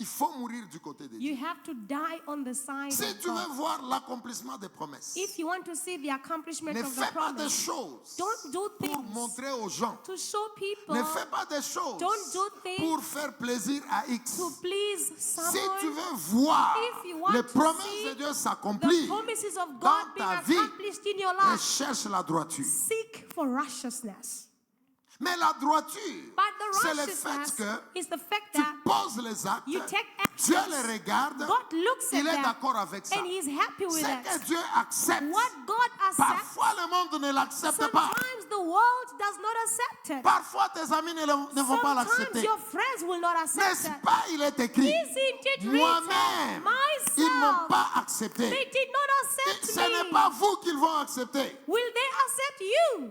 Il faut mourir du côté de You Dieu. have to die on the side Si of tu veux God. voir l'accomplissement des promesses, If you want to see the accomplishment ne of the fais pas des promise, choses don't do pour things montrer aux gens. to show people, Ne fais pas des choses don't do things pour faire plaisir à X. to please Si someone. tu veux voir If you want les to promesses see de Dieu The s'accomplir promises of dans God being ta vie, accomplished in your life, recherche la droiture. seek for righteousness. Mais la droiture, But the c'est le fait righteousness que is the fact tu that poses les actes, you take Dieu actions. les regarde, God looks at il est them d'accord avec ça. and He's happy with C'est que it. Dieu accepte. What God accepts, Parfois le monde ne l'accepte pas. sometimes the world does not accept it. Parfois tes amis ne vont pas Sometimes l'accepter. your friends will not accept N'est-ce it. pas, il est écrit, Isn't it moi-même, written? ils ne m'ont Myself, pas accepté. they did not Et accept ce n'est me. pas vous qu'ils vont accepter. Will they accept you?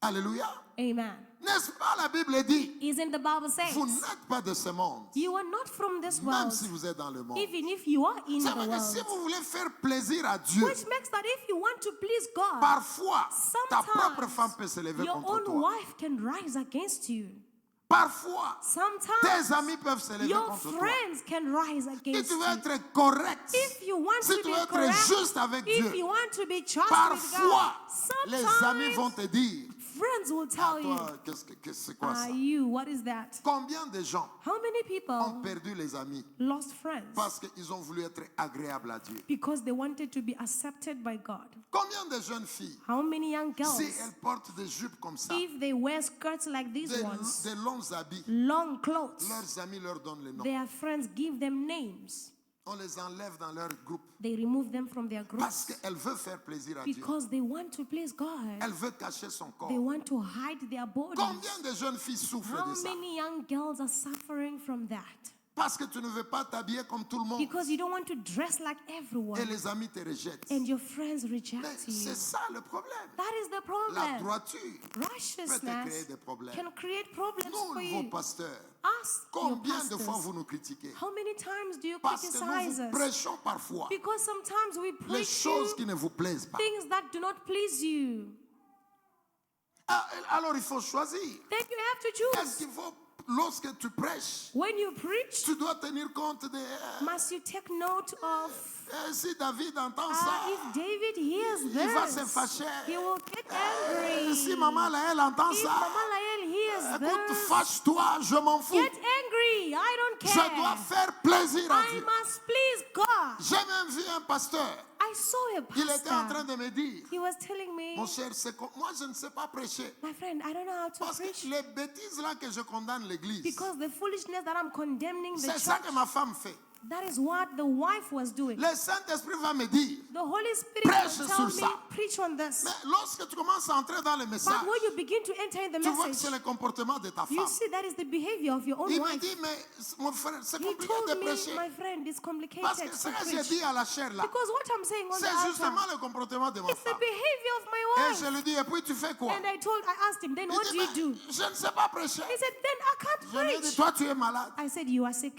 Alléluia. Amen. N'est-ce pas, la Bible dit, Isn't the Bible saying, vous n'êtes pas de ce monde, you are not from this même world, si vous êtes dans le monde. even if you are in C'est the vrai que si world. vous voulez faire plaisir à Dieu, Which makes that if you want to please God, parfois, ta propre femme sometimes peut se lever your contre own toi. wife can rise against you. Parfois, tes Sometimes amis peuvent se lever your contre toi. les can rise Si against tu veux you. être correct, If you want si to tu be veux être correct, juste avec if Dieu, you want to be just with parfois, God, les amis vont sometimes te dire, friends will ah, tell you, toi, c'est quoi ça? you, what is that? Combien de gens How many ont people perdu les amis lost friends parce qu'ils ont voulu être agréables à Dieu? because they wanted to be accepted by God? Combien de jeunes filles, How many young girls, si elles portent des jupes comme ça, if they wear skirts like these ones, des longs habits, long clothes, leurs amis leur donnent le nom. their friends give them names. On les enlève dans leur groupe They remove them from their parce groups qu'elle veut faire plaisir à Dieu. because they want to please God. Elle veut cacher son corps. They want to hide their bodies. Combien de jeunes filles souffrent How de ça? many young girls are suffering from that? Parce que tu ne veux pas t'habiller comme tout le monde Because you don't want to dress like et everyone les amis te rejettent. and your friends Mais reject you. c'est ça le problème. That is the La problem. droiture peut te créer Righteousness des problèmes. can create problems Nous, for vos you. pasteurs, Ask your combien de fois pastors, vous nous critiquez? how many times do you Parce que nous criticize vous us? prêchons parfois Because sometimes we les preach choses you qui ne vous plaisent pas. things that do not please you. Ah, alors il faut choisir. Then you have to Est-ce choose. qu'il faut, lorsque tu prêches, When you preach, tu dois tenir compte de must you take note of si David entend ça, if David hears il va se this, fâcher. he will get angry. Si maman Laëlle entend If ça, Mama Lael hears écoute, this, fâche-toi, je m'en fous. get angry. I don't Je dois care. faire plaisir à I Dieu. must please God. J'ai même vu un pasteur, I saw a il était en train pastor. de me dire, He was telling me, mon cher, moi je ne sais pas prêcher. my friend, I don't know how to Parce preach que les bêtises là que je condamne l'église, because the foolishness that I'm condemning the c'est ça church, que ma femme fait. that is what the wife was doing. Le Saint-Esprit va me dire, The Holy Spirit Prêche will tell sur me, ça. preach on this. mais lorsque tu commences à entrer dans le message, But when you begin to enter in the tu vois que c'est message, le comportement de ta you femme. see that is the behavior of your own Il me wife. dit, mais mon frère, c'est He compliqué told de me, prêcher. my friend, it's complicated Parce que to ce que j'ai preach. dit à la chair là, Because what I'm saying on the c'est justement altar, le comportement de ma it's the femme. behavior of my Et wife. je lui dis, et puis tu fais quoi? And I asked him, then Il what dit, do you mais do? je ne sais pas prêcher. He said, then I can't Je lui ai dit, preach. toi tu es malade. I said, you are sick.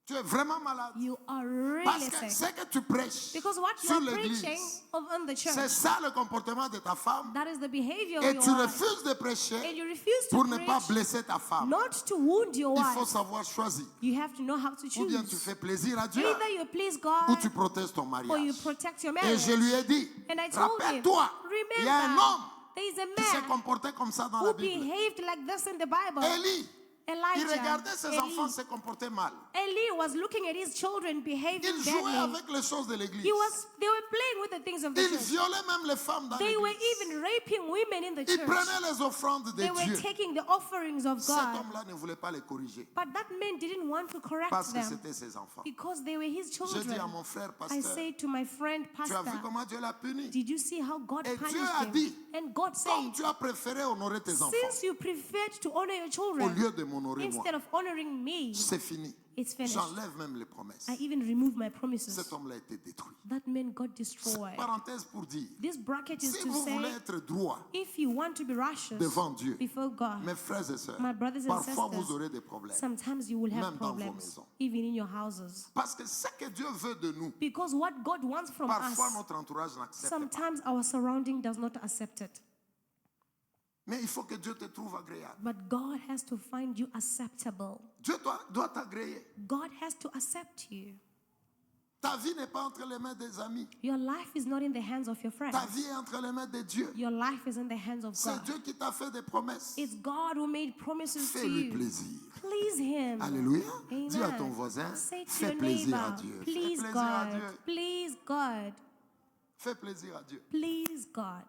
Tu es vraiment malade. You are really Parce que sick. ce que tu prêches Because what you sur are preaching l'église, on the c'est church, ça le comportement de ta femme. that is the behavior of Et your tu wife. refuses de prêcher And you refuse to pour ne pas preach, blesser ta femme. not to wound your Il faut wife. savoir choisir. You have to know how to Ou bien tu choose. fais plaisir à Dieu, Either you please ou God tu protèges ton or you mariage. protect your Et marriage. je lui ai dit, And I told him, rappelle-toi, il y a un remember, homme there is a qui s'est man comporté comme ça dans who la Bible. behaved like this in the Bible. Élie, Il Elijah, regardait ses enfants Eli, se comporter mal. Eli was looking at his children behaving Il jouait badly. avec les choses de l'église. They were playing with the things of the Il church. violait même les femmes dans They were l'église. even raping women in the Il church. prenait les offrandes de They were Dieu. taking the offerings of Cet God. homme-là ne voulait pas les corriger But that man didn't want to correct parce que them c'était ses enfants. because they were his Je children. dis à mon frère I pasteur, say to my friend, tu as vu Pastor, comment Dieu l'a puni? did you see how God Et Dieu punished a him? dit, And God comme said, tu as préféré honorer tes enfants since you preferred to honor your au children lieu de m'honorer moi, instead of honoring me, c'est fini. it's finished. J'enlève même les promesses. I even removed my promises. Cet homme-là a été détruit. That man got destroyed. Parenthèse pour dire, This bracket is si to vous voulez say, être droit if you want to be righteous devant Dieu, before God, mes frères et sœurs, my brothers and parfois sisters, vous aurez des problèmes. sometimes you will have Même dans vos problems, maisons. even in your houses. Parce que ce que Dieu veut de nous, Because what God wants from parfois us, notre entourage n'accepte pas. sometimes our surrounding does not accept it. Mais il faut que Dieu te trouve agréable. But God has to find you acceptable. Dieu doit t'agréer. God has to accept you. Ta vie n'est pas entre les mains des amis. Your life is not in the hands of your friends. Ta vie est entre les mains de Dieu. Your life is in the hands of C'est God. Dieu qui t'a fait des promesses. It's God who made promises to Fais-lui you. plaisir. Please Him. Alléluia. Amen. Dis à ton voisin, Say to fais your plaisir à neighbor, Dieu. Fais please plaisir à God, Dieu. please God, Fais plaisir à Dieu. please God.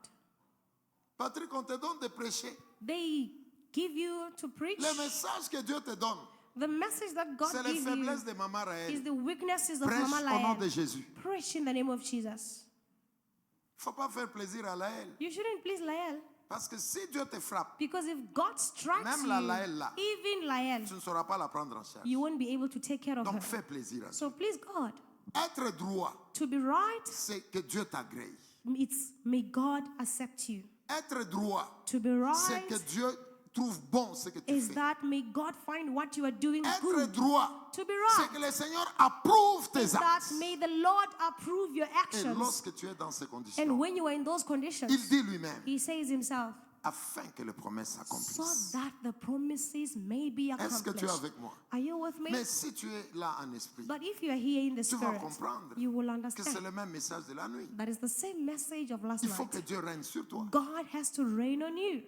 Patrick, on te donne de prêcher. They give you to preach. Le message que Dieu te donne, The message that God c'est les gives faiblesses you de Maman is Raël. the weaknesses of Prêche Mama au nom de Lael. Jésus. Preach in the name of Jesus. Il ne faut pas faire plaisir à Laël. You shouldn't please Lael. Parce que si Dieu te frappe, Because if God strikes Même la you, Lael là, even Lael, tu ne sauras pas la prendre en charge. you won't be able to take care of Donc her. fais plaisir à Dieu. So please God, Être droit, to be right, c'est que Dieu t'agrée. it's may God accept you. Être droit, To be c'est right que Dieu trouve bon ce que tu is fais. that may God find what you are doing Être good. droit, To be c'est right que le Seigneur approuve tes is that actes. may the Lord approve your Et actions. lorsque tu es dans ces And conditions, when you are in those conditions, il dit lui-même, He says Himself, afin que les promesses so s'accomplissent. that the promises may be Est-ce que tu es accomplished. avec moi? Are you with me? Mais si tu es là en esprit, But if you are here in the tu vas Spirit, comprendre you will que c'est understand le même message de la nuit. that is the same message of last Il faut que night. Dieu règne sur toi. God has to reign on you.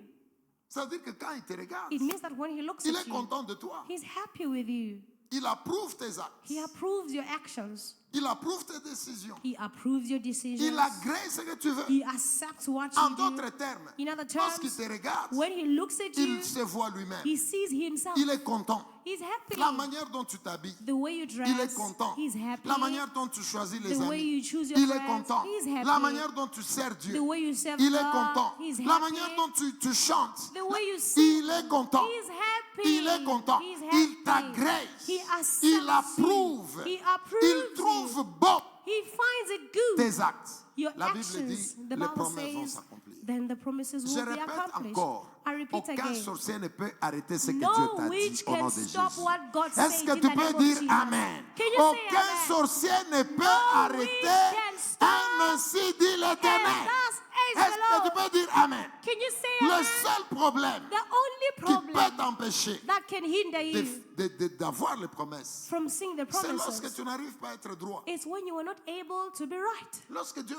Ça veut dire que quand il te regarde, It means that when He looks il at est you, content de toi. He's happy with you. Il approuve tes actes. He approves your actions. Il approuve tes décisions. He approves your decisions. Il agrée ce que tu veux. He accepts what En you d'autres do. termes, In other lorsqu'il terms, te regarde, when He looks at you, il se voit lui-même. He sees Himself. Il est content. He's happy. La manière dont tu t'habilles, The way you dress, il est content. He's happy. La manière dont tu choisis les The way amis, you choose your il est friends, content. He's happy. La manière dont tu sers The Dieu, way you serve il est God, content. He's La happy. manière dont tu chantes, The way you sing, il est content. He's happy. Il est content. He's Il happy. t'agrée. He accepts Il you. approuve. He Il approves trouve you. bon He finds it good. tes actes. Your La Bible actions, dit, the les Bible promesses vont says, s'accomplir. then the promises Je will be répète accomplished. encore, I repeat aucun again. sorcier ne peut arrêter ce que No Dieu t'a witch dit au nom can de stop Jésus. what God Est-ce says que in tu the peux name of dire Jesus. Amen? Can you say Aucun amen? sorcier ne peut No arrêter witch can stop. ainsi dit l'Éternel. And thus says the Est-ce que tu Lord. peux dire Amen? Can you say Le amen? seul problème The only qui peut problem t'empêcher that can hinder you d'avoir les promesses, from seeing the c'est lorsque promises tu n'arrives pas à être droit. is when you are not able to be right. Lorsque Dieu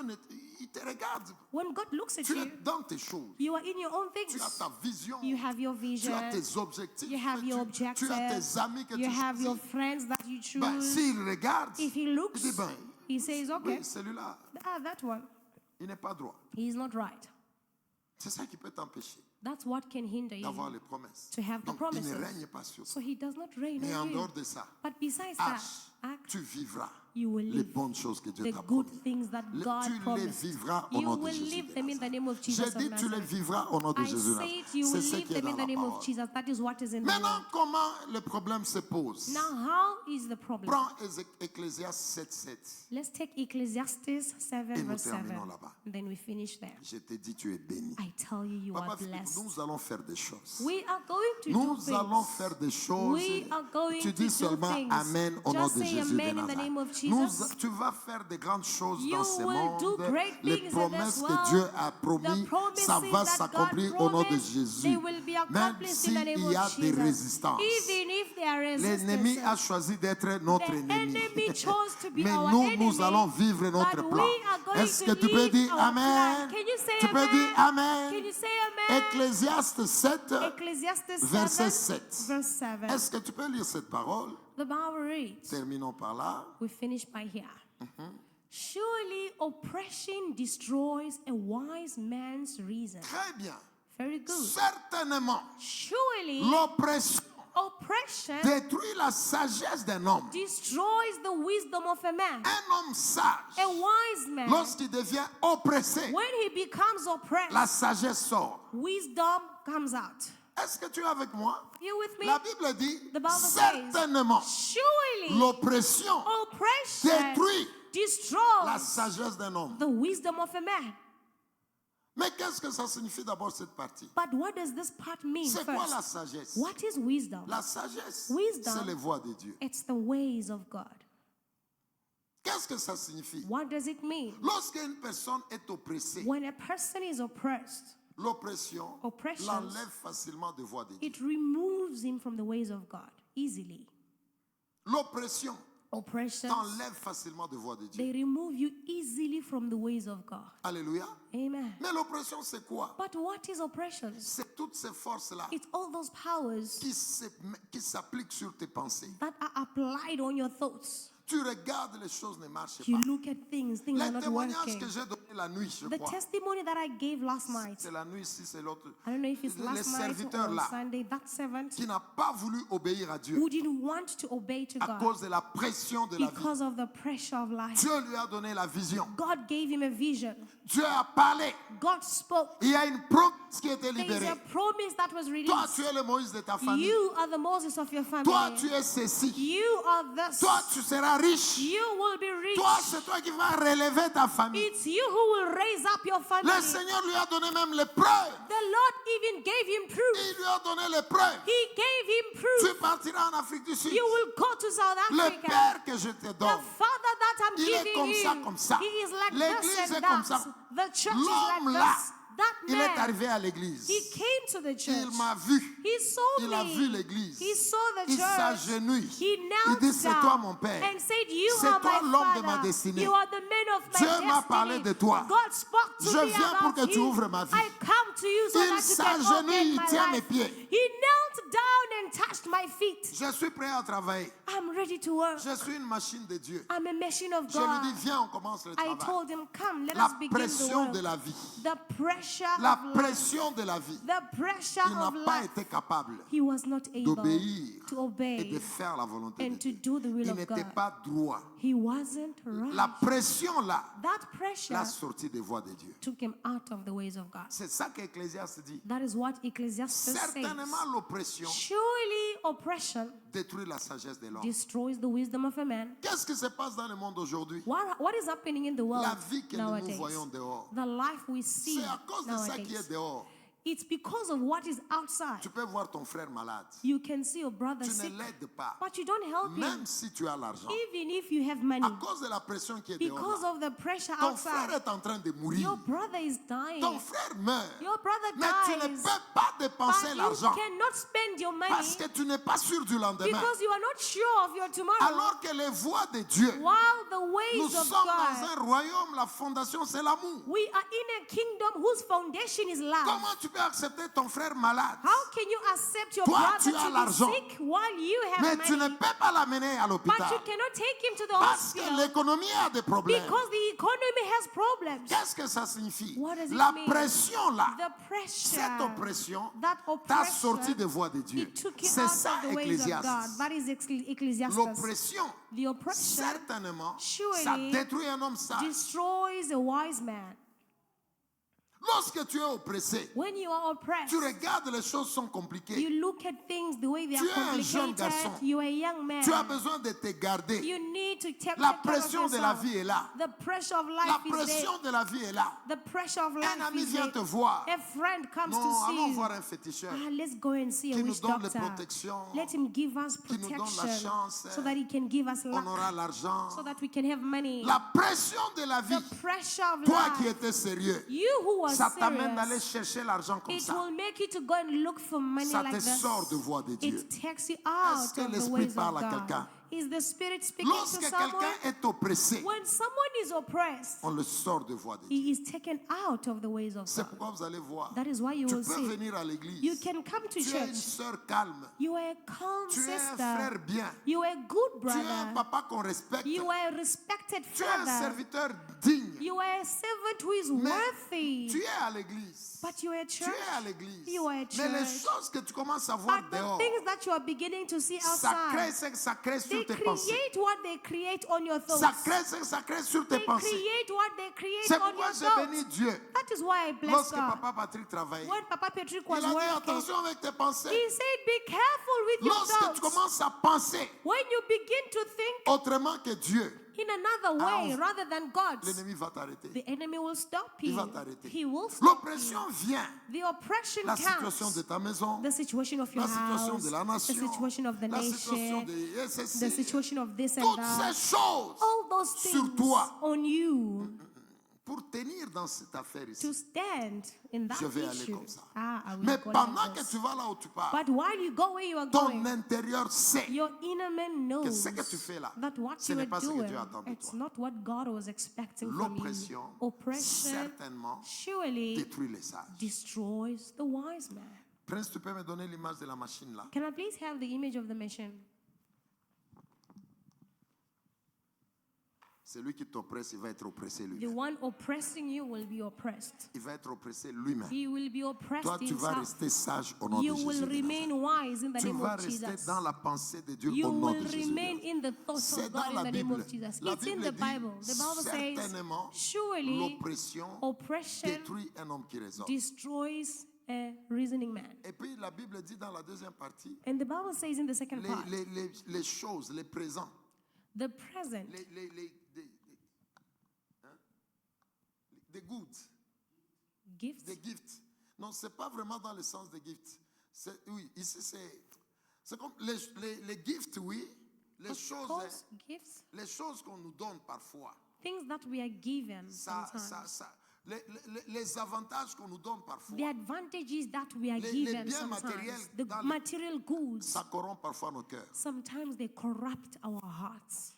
il te regarde, When God looks at tu es you, dans tes choses. you are in your own Tu things. as ta vision. You have your Tu vision. as tes objectifs. You have your Tu as objectives. tes amis que You tu have your choisis. friends that you Ben, choose. s'il regarde, If he il looks, dit, ben, he says, okay, oui, celui-là, that one, il n'est pas droit. he's not right. C'est ça qui peut t'empêcher That's what can hinder you d'avoir les promesses. to have the Donc, il promises. ne règne pas sur So toi. he does not reign Mais en on you. dehors de ça, But besides that, H, tu vivras you will les live bonnes choses que Dieu the t'a good promis. things that God Tu les promised. vivras au You nom de will Jésus. live de them in the Nazareth. name of J'ai Jesus dit, of tu les Nazareth. vivras au nom de I Jésus. de say Nazareth. it, you C'est will ce live qui est them in dans the la name of parole. Jesus. That is what is in the Maintenant, word. comment le problème se pose? Now, how is the problem? Prends Ecclésiaste 7:7. Let's take Ecclesiastes 7 Et nous verse 7. terminons là-bas. Then we finish there. Je t'ai dit, tu es béni. I tell you, you Papa are Philippe, blessed. nous allons faire des choses. We are going to do Nous allons things. faire des choses. We are going Tu to dis do seulement things. Amen au nom Just de say Jésus de Amen, in the name of Jesus. Tu vas faire de grandes choses You dans ce will do monde. great Les things in promesses this que world. Dieu a The promis, promises ça va that s'accomplir God au nom de promised, Jésus. they will be Même accomplished in the name s'il y a of des Jesus. résistances. Even if there are L'ennemi a resistances. choisi d'être notre The ennemi. enemy chose to be Mais our nous, enemy, nous allons vivre notre but plan. we are going Est-ce to que tu peux live dire our Amen? plan. Can you say Tu peux amen? dire Amen? Can you say amen? Ecclésiaste 7, Ecclesiastes verset 7, 7. verse 7. Est-ce que tu peux lire cette parole? The Bible reads, Terminons par là. we finish by here. Surely oppression destroys a wise man's reason. Très bien. Very good. Certainement, Surely l'oppression oppression détruit la sagesse d'un homme. destroys the wisdom of a man. Un homme sage, A wise man, lorsqu'il devient oppressé, when he becomes oppressed, la sagesse sort. wisdom comes out. Est-ce que tu es avec moi? You with me? La Bible dit, The Bible certainement, says, surely l'oppression oppression détruit la destroys sagesse d'un homme. the wisdom of a man. Mais qu'est-ce que ça signifie d'abord cette partie? But what does this part mean C'est quoi la first? sagesse? What is wisdom? La sagesse, Wisdom. c'est les voies de Dieu. It's the ways of God. Qu'est-ce que ça signifie? What does it mean? Lorsqu'une personne est oppressée, When a person is oppressed, l'oppression Oppressions. l'enlève facilement des voies de Dieu. it removes him from the ways of God easily. L'oppression Oppressions, t'enlève facilement des voies de Dieu. they remove you easily from the ways of God. Alléluia. Amen. Mais l'oppression, c'est quoi? But what is oppression? C'est toutes ces forces-là It's all those powers qui s'appliquent sur tes pensées. that are applied on your thoughts. Tu regardes, les choses ne marchent You pas. look at things are Les not témoignages working. que j'ai donnés la nuit, je The crois. testimony that I gave last night, C'est la nuit, si c'est l'autre. I don't know if it's Les last night serviteurs or là, Sunday, that servant qui n'a pas voulu obéir à Dieu who didn't want to obey to à God cause de la pression de la vie. because of the pressure of life. Dieu lui a donné la vision. God gave him a vision. Dieu a parlé. God spoke. Il y a une promesse qui a été There is libérée. a promise that was Toi, released. tu es le Moïse de ta famille. You are the Moses of your family. Toi, tu es ceci. You are this. Toi, tu seras riche. You will be rich. Toi, c'est toi qui vas relever ta famille. It's you who will raise up your family. Le Seigneur lui a donné même l'épreuve. The Lord even gave him proof. Il lui a donné l'épreuve. He gave him Tu proof. partiras en Afrique du Sud. You will go to South Le Africa. Père que je te The donne, Father that I'm il est giving comme ça, you, comme ça. He is like L'église this est and comme that. ça. The church is L'homme like là, this. That il est man, arrivé à l'église. he came to the church. Il m'a vu. He saw Il a vu me. l'église. He saw the Il church. s'agenouille. He Il knelt dit, c'est toi down mon Père. and said, you C'est are toi my l'homme de ma father. destinée. You are the man of my Dieu destiny. m'a parlé de toi. God spoke to Je me viens pour about que tu you. ouvres ma vie. I come to you so Il that you can s'agenouille, open il my tient mes life. pieds. He knelt down and touched my feet. Je suis prêt à travailler. I'm ready to work. Je suis une machine de Dieu. I'm a machine of Je lui God. dis, viens, on commence le I travail. told him, come, let La us begin the pression work. de la vie. The pressure La of life. pression de la vie. The pressure Il n'a of pas life. été capable He was not able d'obéir to et obey de faire la volonté de and to Dieu. do the will Il of n'était God. pas droit. He wasn't right. La pression là That pressure l'a sorti des voies de Dieu. took him out of the ways of God. C'est ça qu'Ecclésiaste dit. That is what Ecclesiastes says. Certainement l'oppression Surely oppression détruit la sagesse de l'homme. destroys the wisdom of a man. Qu'est-ce qui se passe dans le monde aujourd'hui? What is happening in the world La vie que nous nowadays? voyons dehors. The life we see C'est à cause de ça qui nowadays. est dehors. It's because of what is outside. Tu peux voir ton frère malade. You can see your brother Tu sick, ne l'aides pas. but you don't help him. Même si tu as l'argent. Even if you have money, À cause de la pression qui est dehors. because là, of the pressure ton frère outside, est en train de mourir. your brother is dying. Ton frère meurt. Your brother Mais tu ne dies. peux pas dépenser But you l'argent cannot spend your money parce que tu n'es pas sûr du lendemain. because you are not sure of your tomorrow. Alors que les voies de Dieu, While the nous ways of sommes dans God, un royaume, la fondation c'est l'amour. we are in a kingdom whose foundation is love. Comment tu peux accepter ton frère malade, How can you accept your Toi, brother tu as to be l'argent. sick while you have mais tu ne money? peux pas l'amener à But l'hôpital you cannot take him to the parce que hospital l'économie a des problèmes. because the economy has problems. Qu'est-ce que ça signifie? What does it La mean? pression là, The pressure, cette oppression that t'a oppression, sorti des voies de Dieu. it took you C'est out ça of the ways of God. Ecclésiaste. That is Ecclesiastes. L'oppression, The oppression certainement, surely ça détruit un homme sage. destroys a wise man. Lorsque tu es oppressé, When you are oppressed, tu regardes les choses sont compliquées. you look at things the way they Tu are es un jeune complicated. garçon. You are a young man. Tu as besoin de te garder. You need to take La care of pression de la yourself. vie est là. The pressure of life La is there. pression de la vie est là. The pressure of Un life ami is vient there. te voir. A friend comes Non, to see allons you. voir un féticheur Let's go and see a qui nous witch donne les doctor. protections, Let him give us qui nous donne la protection chance. so that he can give us On luck, aura l'argent. so that we can have money. La pression de la vie. The pressure of Toi qui life, étais sérieux, you who are ça t'amène d'aller serious, chercher l'argent comme it ça. will make you to go and look for money Ça like te this. sort de voie de Dieu. It takes you out Est-ce que of the l'Esprit ways of parle à God. quelqu'un? Is the Spirit speaking Lorsque to someone? quelqu'un est oppressé, When someone is oppressed, on le sort de voie de Dieu. he is taken out of the ways of C'est God. pourquoi vous allez voir. That is why you Tu will peux see. venir à l'église. You can come to Tu es une church. sœur calme. You are a calm Tu es un sister. frère bien. You are a good Tu es un brother. papa qu'on respecte. You are a respected Tu es un father. serviteur digne. You are a servant who is Mais worthy. tu es à l'église. But you are a Tu church. es à l'église. You are a Mais les church. choses que tu commences à voir But the dehors, things that you are beginning to see ça crée outside, ce que ça crée sur they tes pensées. create what they create on your thoughts. Ça crée ce que ça crée sur tes They pensées. create what they create C'est on pourquoi your j'ai béni thoughts. Dieu. That is why I bless Lorsque God. Papa Patrick travaillait, When Papa Patrick il was a dit working, attention avec tes pensées. he said, be careful with your Lorsque tu thoughts. commences à penser When you begin to think autrement que Dieu, in another way rather than God's, l'ennemi va t'arrêter. the enemy will stop Il you. va t'arrêter. He will stop L'oppression you. vient. The oppression La situation comes. de ta maison, The situation of your la situation house, de la the nation, situation of the la situation nation, de the ceci. situation of this and Toutes ces that. choses All those sur things toi on you pour tenir dans cette affaire to ici. stand in that Je vais aller issue. comme ça. I will Mais go pendant like que this. tu vas là où tu pars, But while you go where you are ton going, intérieur sait your inner man knows que ce que tu fais là, that what ce you n'est are pas ce que doing, Dieu attend de it's toi. not what God was expecting from you. L'oppression Oppression certainement surely détruit les sages. destroys the wise man. Prince, tu peux me donner l'image de la machine là? Can I please have the image of the machine? Celui qui t'oppresse, il va être oppressé The lui-même. one oppressing you will be oppressed. Il va être oppressé lui-même. He will be oppressed Toi, tu vas himself. rester sage au nom You de will Jésus. de remain Nazareth. wise in the Tu name vas of rester Jesus. dans la pensée de Dieu You au nom will de Jésus. remain in the thoughts C'est of dans God la in the name Bible. of Jesus. La It's in Bible the dit, Bible. The Bible says, certainement, surely l'oppression oppression détruit un homme qui raisonne. destroys a reasoning man. Et puis la Bible dit dans la deuxième partie, And the Bible says in the second part, les choses, les présents, the present, des goods, gifts, des gifts. Non, c'est pas vraiment dans le sens des gifts. Oui, ici c'est comme les gifts, oui, les of choses, course, gifts, les choses qu'on nous donne parfois. things that we are given Ça, sometimes. les avantages qu'on nous donne parfois, The advantages that we are Les given biens sometimes, matériels the dans le- material goods, ça corrompt parfois nos cœurs. sometimes they corrupt our hearts.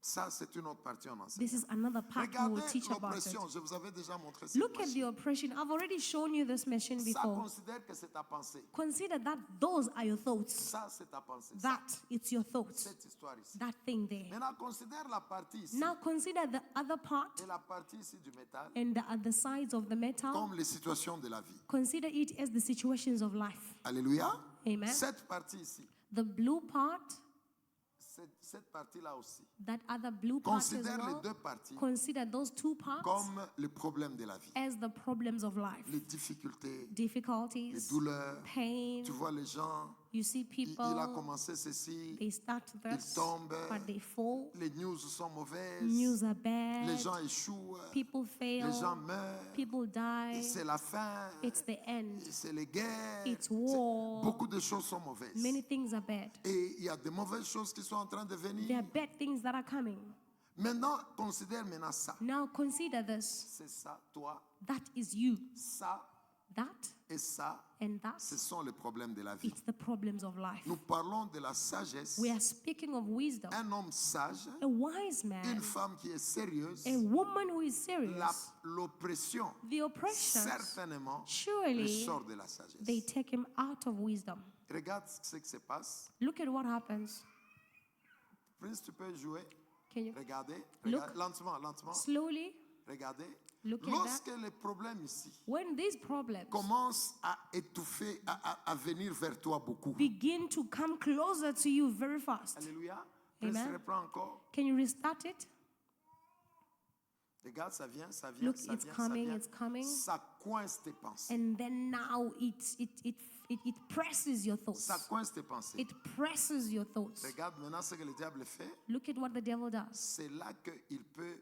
Ça, c'est une autre partie en enseigne. This is another part we will Regardez teach about it. l'oppression. Je vous avais déjà montré cette Look at the machine. oppression. I've already shown you this machine Ça, before. considère que c'est ta pensée. Consider that those are your thoughts. Ça, c'est ta pensée. Ça, That it's your thoughts. cette histoire ici. That thing there. Maintenant, considère la partie ici Now consider the other part et la partie ici du métal and the other sides of the metal. comme les situations de la vie. Consider it as the situations of life. Alléluia. Amen. Cette partie ici, The blue part, cette partie-là aussi. that other blue part as Considère les well. deux parties Consider those two parts comme les problèmes de la vie. as the problems of life. Les difficultés, les Difficulties, douleurs. pain. Tu vois les gens, You see il a people, commencé ceci, they start this, tombent. but they fall. les news sont mauvaises, News are les bad. gens échouent, People les gens fail. meurent, People die. c'est la fin, It's the end. c'est les guerres, It's war. beaucoup de choses sont mauvaises. Many things are bad. Et il y a de mauvaises choses qui sont en train de venir. There are bad things that are coming. Maintenant, considère maintenant ça. Now consider this. C'est ça, toi, That is you. ça That et ça, and that, ce sont les problèmes de la vie. it's the problems of life. Nous parlons de la sagesse. We are speaking of wisdom. Un homme sage, A wise une man, femme qui est sérieuse, a woman who is serious. l'oppression, The oppressions, certainement, le surely sort de la sagesse. they take him out of wisdom. Regarde ce qui se passe. Look at what happens. Prince, tu peux jouer. Can you Regardez. Look. Regardez. Lentement, lentement. slowly Regardez. look at Lorsque that? les problèmes ici When these problems commencent à étouffer, à venir vers toi beaucoup. begin to come closer to you very fast. Alléluia. Prince, Amen. reprends encore. Can you restart it? Regarde, ça vient, Look, ça it's vient, coming, ça vient. it's coming. Ça coince tes pensées. And then now it presses your thoughts. Ça coince tes pensées. It presses your thoughts. Regarde maintenant ce que le diable fait. Look at what the devil does. C'est là qu'il peut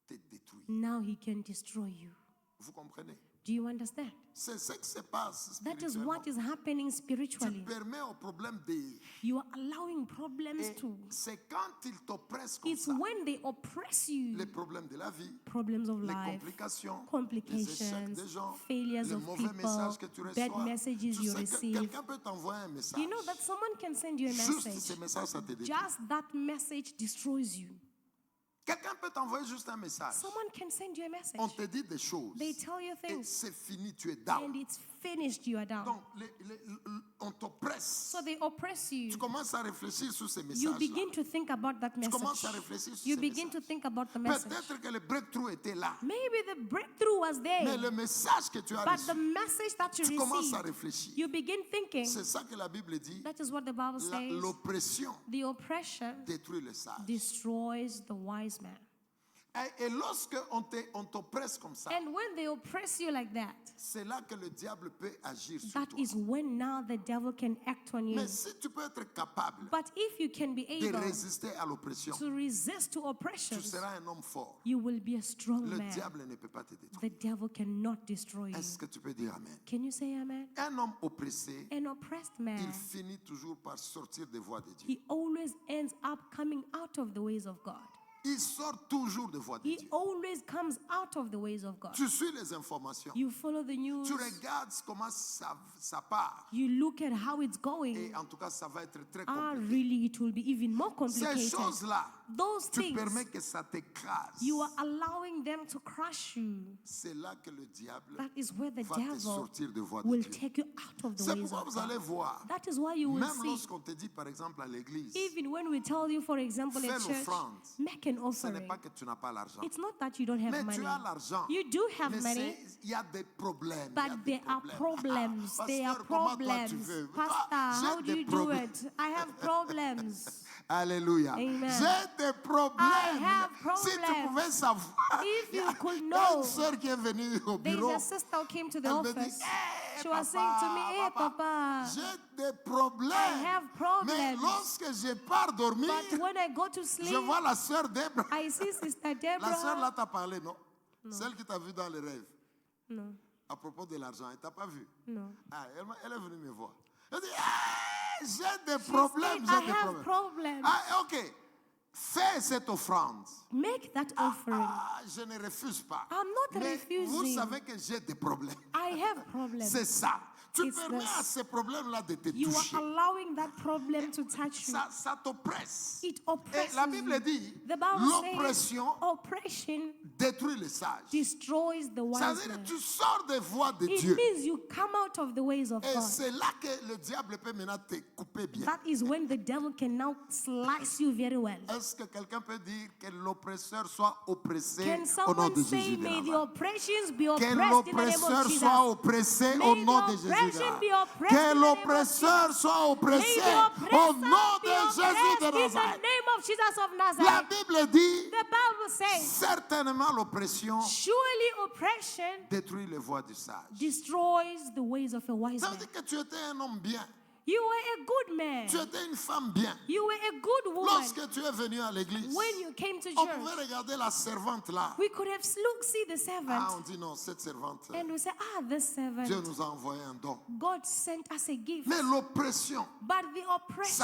te détruire. Now he can destroy you. Vous comprenez? Do you understand? C'est ce qui se passe That is spirituellement. what is happening Tu spiritually. permets au problème de... You are allowing problems Et to. c'est quand ils t'oppressent comme It's ça, when they oppress you. les problèmes de la vie, Problems of les life, complications, les échecs complications, des gens, failures les of mauvais people, messages que tu bad reçois. messages Tu you sais que receive. quelqu'un peut t'envoyer un message. You know that someone can send you a Juste message. ce message, ça te détruit. Just that message destroys you. Quelqu'un peut t'envoyer juste un message. Someone can send you a message. On te dit des choses. They tell you Et things. c'est fini, tu es down. And it's finished, you are down. Donc, on t'oppresse. So they oppress you. Tu commences à réfléchir sur ces You messages-là. begin to think about that Tu commences à message. réfléchir sur You ces begin to messages. think about the message. Peut-être que le breakthrough était là. Maybe the breakthrough was Mais there. le message que tu as But the reçu, message that you tu commences à received, réfléchir. you begin thinking. C'est ça que la Bible dit. That is what the Bible says. L'oppression The oppression détruit le sage. destroys the wise man. Et lorsque on t'oppresse comme ça, And when they oppress you like that, c'est là que le diable peut agir sur that toi. is when now the devil can act on you. Mais si tu peux être capable But if you can be de able résister à l'oppression, to resist to oppression, tu seras un homme fort. you will be a strong Le man. diable ne peut pas te détruire. The devil cannot destroy you. Est-ce que tu peux dire Amen? Can you say amen? Un homme oppressé, An oppressed man, il finit toujours par sortir des voies de Dieu. he always ends up coming out of the ways of God. Il sort toujours des voies de He Dieu. always comes out of the ways of God. Tu suis les informations. You follow the news. Tu regardes comment ça part. You look at how it's going. Et en tout cas, ça va être très Ah, compliqué. really, it will be even more Ces complicated. choses-là, Those tu things, permets que ça t'écrase. you are allowing them to crush you. C'est là que le diable That is where the va te devil sortir des voies de will Dieu. take you out of the C'est ways pourquoi of vous allez God. voir, That is why you will même see, lorsqu'on te dit par exemple à l'église, even when we tell you, for example, fais at church, l'offrande, make an ce n'est offering. pas que tu n'as pas l'argent. It's not that you don't have Mais money. tu as l'argent. You do have Mais money, il y a des problèmes. il y a but des there are problems. Ah, There are pasteur, comment toi tu problems. veux? Pastor, J'ai how do des you do problèmes. it? I have problems. Alléluia. Amen. J'ai des problèmes. I have Si tu problems. pouvais savoir, If il y a- you could il y a know. une sœur qui est venue au There is bureau. a sister who came to the Elle me dit, office. hey, She was saying to me, hey, Papa, j'ai des problèmes. I have Mais problems. lorsque je pars dormir, But when I go to je sleep, vois la sœur Debra. I see Sister La sœur là Deborah. t'a parlé, non? Celle qui t'a vu dans les rêves. No, À propos de l'argent, elle t'a pas vu. no. Ah, elle est venue me voir. Elle dit, hey, j'ai des She problèmes, said, j'ai I des have problèmes. problems. Ah, ok. Fais cette offrande. Make that offering. Ah, je ne refuse pas. I'm not Mais vous refusing. savez que j'ai des problèmes. I have problems. C'est ça. Tu It's permets this. à ces problèmes-là de te You toucher. are allowing that problem to touch you. Ça t'oppresse. It Et oppresses la Bible you. dit, The Bible says l'oppression oppression détruit les sages. destroys the Ça wise veut dire man. que tu sors des voies de It Dieu. means you come out of the ways of Et God. c'est là que le diable peut maintenant te couper bien. That is when the devil can now slice you very well. Est-ce que quelqu'un peut dire que l'oppresseur soit oppressé Can au nom someone de say, Jésus de may the Nazareth? oppressions be Que oppressed in the name l'oppresseur of Jesus? soit oppressé May au the nom de Jésus de oppression be Nazareth. oppressed in Que the name of l'oppresseur soit oppressé May the au oppressor nom be de Jésus de oppressed in the Nazareth. name of Jesus of La Nazareth. Bible dit, The Bible says, certainement l'oppression surely oppression détruit les voies du sage. destroys the ways of a wise Ça veut man. dire que tu étais un homme bien. You were a good man. Tu étais une femme bien. You were a good woman. Lorsque tu es venu à l'église, When you came to on pouvait church, regarder la servante là. we could have see the Ah, servant, on dit non, cette servante, and we say, this Dieu servant, nous a envoyé un don. God sent us a gift. Mais l'oppression, But the ça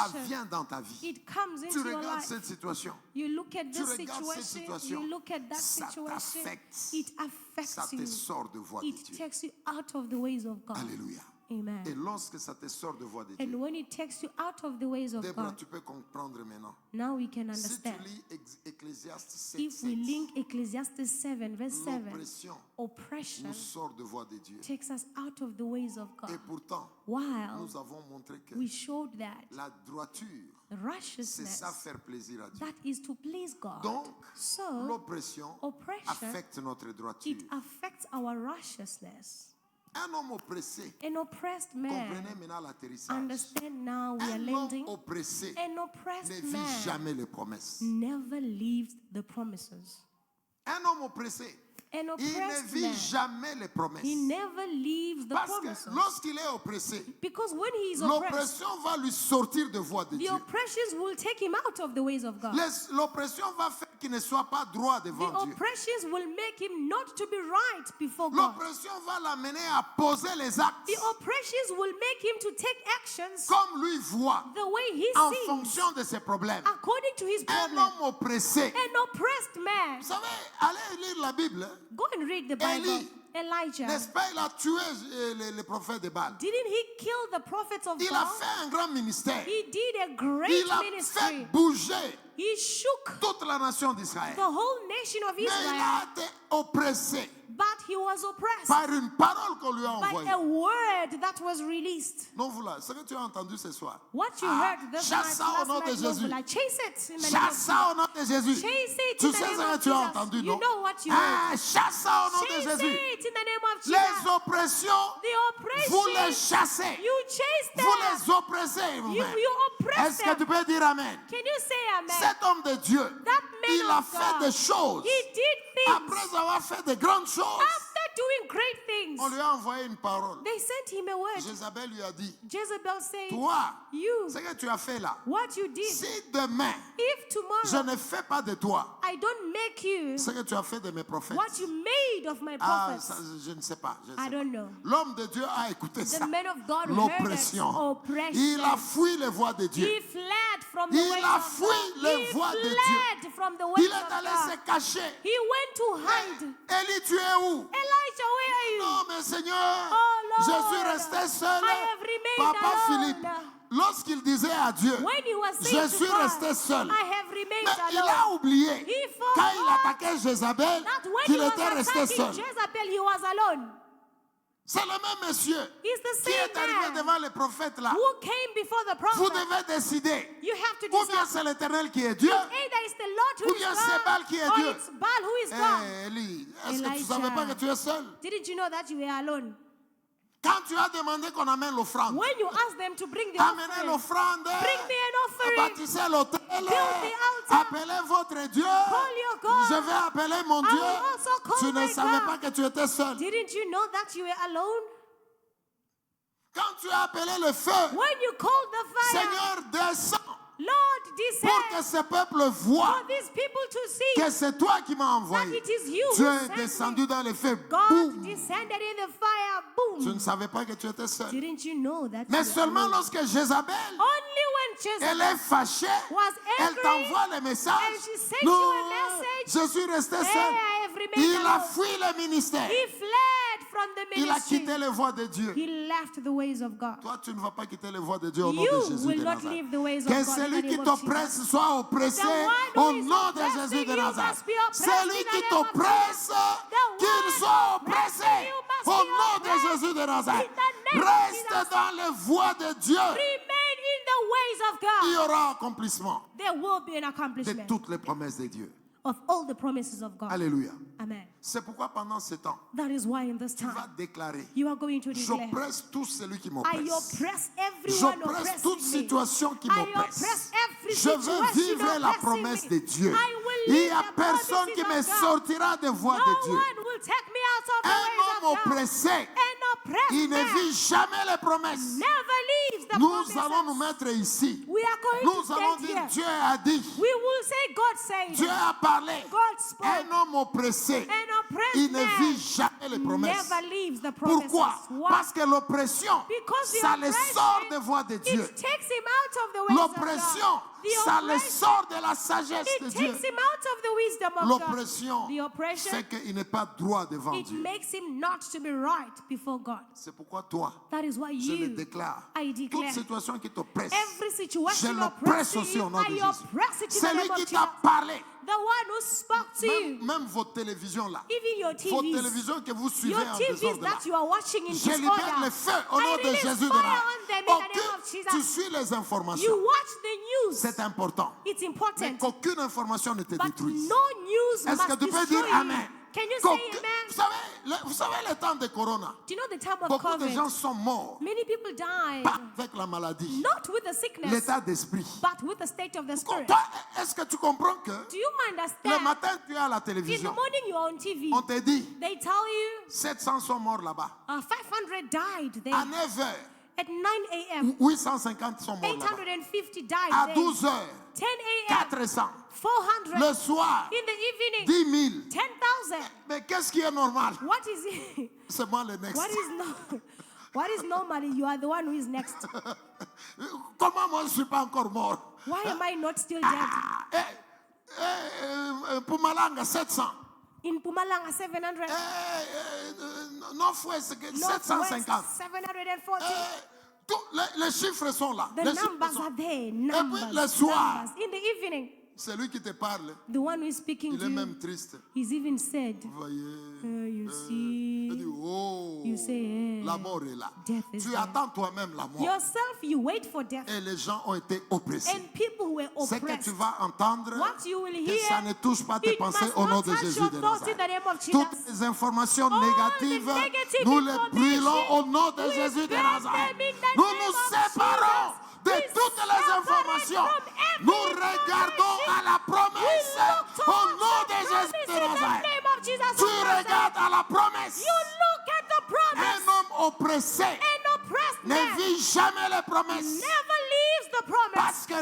oppression, vient dans ta vie. it comes Tu into your regardes life. cette situation, You look at tu this regardes cette situation, situation, you look at that ça situation, t'affecte. it ça affects te you. sort de voie de It Dieu. takes you out of the ways of God. Alléluia. Et Amen. lorsque ça te sort de voie de And Dieu, when it takes you out of the ways of Deborah, God, tu peux comprendre maintenant. now we can Si tu understand. lis Ecclésiaste 7, If we link Ecclesiastes 7, verse 7, l'oppression oppression nous sort de voie de Dieu. takes us out of the ways of Et God. pourtant, While nous avons montré que we showed that la droiture, c'est righteousness, ça faire plaisir à Dieu. that is to please God. Donc, So, l'oppression oppression, affecte notre droiture. it affects our righteousness. Un homme oppressé, An oppressed comprenez man, maintenant l'atterrissage. understand now we are Un landing. homme oppressé An ne oppressed vit man jamais les promesses. never leaves the promises. Un homme oppressé, An il ne oppressed vit man, jamais les promesses. he never leaves the Parce que promises. lorsqu'il est oppressé, Because when he is oppressed, l'oppression va lui sortir de voie de the Dieu. oppressions will take him out of the ways of God. L'oppression va faire qu'il ne soit pas droit The devant Dieu. oppressions will make him not to be right before God. L'oppression va l'amener à poser les actes The oppressions will make him to take actions comme lui voit, the way he en sees, fonction de ses problèmes. according to his Un problem. homme oppressé. An oppressed man. Vous savez, allez lire la Bible. Hein. Go and read the Bible. Élie. Elijah. N'est-ce pas, il a tué les prophètes de Baal. Didn't he kill the prophets of Il a God? fait un grand ministère. He did a great Il a ministry. fait bouger He shook toute la nation d'Israël. the whole nation of Mais il Israel, a été oppressé but he was oppressed par une parole qu'on lui a by envoyée. a word that was released. Non, vous là, ce que tu as entendu ce soir. What you Ah, heard this chasse night, ça au last nom de night, Jésus. Lord, chase it in the name of Chasse Jesus. ça au nom de Jésus. Chase it Tu in the sais name ce que of tu as Jesus. entendu, You non? know what you heard. Ah, chasse ça au nom de Chase Jésus. it in the name of Les Jesus. oppressions, The vous les oppression, chassez. you chase them. Vous les oppressez vous-même. You oppress Est-ce que tu them. peux dire Amen? Can you say amen? Cet homme de Dieu, That man il a of fait God, des choses. he did things. Après avoir fait de grandes choses, After doing great things, on lui a envoyé une parole. they sent him a word. Jézabel lui a dit, Jezebel said, toi, you, ce que tu as fait là, what you did, si demain, if je tomorrow ne fais pas de toi I don't make you ce que tu as fait de mes prophètes. what you made of my Ah, prophets, ça, je ne sais pas. je ne I sais don't pas. know. L'homme de Dieu a écouté ça. The man of God heard it. L'oppression. Oppression. Il a fui les voies de Dieu. He fled from the Il ways a of fui God. les He voies de fled from the Il ways est of allé God. se cacher. He went to hide. Élie, tu es où? Elijah, where are you? Non, mais Seigneur, Oh, je Lord, suis resté seul. I have remained Papa alone. Philippe, lorsqu'il disait à Dieu, When he was je saying suis to God, resté seul. I have remained Mais il alone. a oublié, He quand il forgot attaquait Jézabel, that when qu'il he was était resté attacking seul. Jezebel, he was alone. C'est le même monsieur He's the qui same est arrivé man devant les prophètes là. who came before the Vous prophet. devez décider. You have to Ou bien decide. c'est l'Éternel qui est Dieu. Either it's the Lord who Ou is bien c'est God, Baal qui est or Dieu. it's Baal who is God. Eh, Élie, est-ce que tu ne Elijah. savais pas que tu es seul? Didn't you know that you were alone? Quand tu as demandé qu'on amène l'offrande, When you ask them to bring the amenez offering, l'offrande, bring me an offering. bâtissez l'autel, Build the altar. appelez votre Dieu, Call your God. je vais appeler mon I Dieu. will also call Tu ne my savais God. pas que tu étais seul. Didn't you know that you were alone? Quand tu as appelé le feu, When you called the fire, Seigneur, descends Lord, pour que descend ce peuple voie for these people to see que c'est toi qui m'as that envoyé. it is you Tu who es sent descendu me. dans le feu. God Boum. descended in the fire. Tu Boom. ne savais pas que tu étais seul. Didn't you know that Mais you were seulement alone? lorsque Jézabel, Only when elle Jezebel est fâchée, was elle angry t'envoie le message. and she sent you Non, a message. je suis resté Hey, seul. I have remained Il a alone. fui le ministère. He fled from the Il a ministry. quitté les voies de Dieu. He left the ways of God. Toi, tu ne vas pas quitter les voies de Dieu au nom You de Jésus will de not Nazareth. leave the ways of Que God in celui the qui name of t'oppresse Jesus. soit oppressé The one who au is nom de oppressing Jésus de you Nazareth. must be oppressed Celui in the qui name of t'oppresse, The qu'il one soit oppressé oppressing you must au be nom de oppressed Jésus de Nazareth. in the name of Reste Jesus. dans les voies de Dieu. Remain in the ways of Il y God. aura accomplissement There will be an de accomplishment toutes les promesses de Dieu. of all the promises of God. Alléluia. Amen. C'est pourquoi pendant ce temps, That is why in this tu vas time déclarer, you are going to declare, j'oppresse tout celui qui I m'oppresse. oppress everyone J'oppresse toute oppressing me. situation qui I m'oppresse. oppress every Je veux situation vivre la oppressing promesse me. de Dieu. I will Il n'y live a the personne promises qui of me God. sortira des voies No de Dieu. one will take me out of the Un ways homme of God. oppressé, An oppressed il ne man vit jamais les promesses. never leaves the Nous promises. allons nous mettre ici. We are going Nous to allons stand dire here. Dieu a dit. We will say God said. Dieu a parlé. God spoke. Un homme oppressé, An oppressed il ne man vit jamais les promesses. never leaves the promises. Pourquoi? Why? Parce que l'oppression, Because the ça les sort oppression, des voies de Dieu. it takes him out of the ways of L'oppression, God. The ça les oppression, sort de la sagesse de it Dieu. takes him out of the wisdom of God. L'oppression The oppression, fait qu'il n'est pas droit devant it Dieu. makes him not to be right before God. C'est pourquoi toi, That is why je le you, déclare. I Toute declare, situation qui t'oppresse, every je situation l'oppresse oppressing aussi you, au nom de I Jésus. oppress it in the Celui name of qui Jesus. t'a parlé, The one who spoke to you, même votre télévision là, even your votre TVs, télévision que vous suivez your en TVs désordre là, that you are watching in je libère disorder, le feu au nom I de release Jésus de fire Nazareth. on them in the name Aucune- of Jesus. tu suis les informations, You watch the news. c'est important. It's Mais important. qu'aucune information ne te But détruise. no news Est-ce que must tu peux destroy dire you. Amen? Can you say Qu'aucune amen? vous savez le temps de Corona. Do you know the time of Beaucoup de gens COVID? sont morts, Many people died, pas avec la maladie, not with the sickness, l'état d'esprit. but with the state of the spirit. Toi, est-ce que tu comprends que Do you le understand? matin tu es à la In the télévision, morning you're on TV. on te dit They tell you 700 sont morts là-bas. 500 died there. À 9 heures, At 9 a.m., 850 sont morts là-bas. 850 died À there. 12 heures, 10 a.m., 400. 400. Le soir, In the evening, 10 000. 10,000. Mais qu'est-ce qui est normal? What is it? C'est moi le next. What is normally? You are the one who is next. Comment moi je ne suis pas encore mort? Why am I not still dead? Pour Malanga, 700. In Pumalanga, 700. Northwest, 750. 740. Les chiffres sont là. The Les chiffres numbers sont- are there. le Numbers. soir, Numbers. In the evening, celui qui te parle, the one who is speaking il to est you, même triste. he's even said, Vous voyez? you Il see, dit, oh, you say, la mort est là. death is Tu there. attends toi-même la mort. Yourself, you wait for death. Et les gens ont été oppressés. And people who were Ce que oppressed, tu vas entendre, what you will que hear, ça ne touche pas tes it pensées must au nom not de touch Jésus your de thoughts in the Nazareth. name of Jesus. Toutes les informations All négatives, the negative nous les information, brûlons au nom de we Jésus de burn Nazareth. them in the Nous name nous of séparons Jesus. de We toutes les separate informations. from every Nous regardons à la promesse We look au towards nom the de Jésus promise de in the Nazareth. name of Jesus Tu of Nazareth. regardes à la promesse. You look at the promise. Un homme oppressé An oppressed ne man vit jamais les promesses. never leaves the promise. Parce que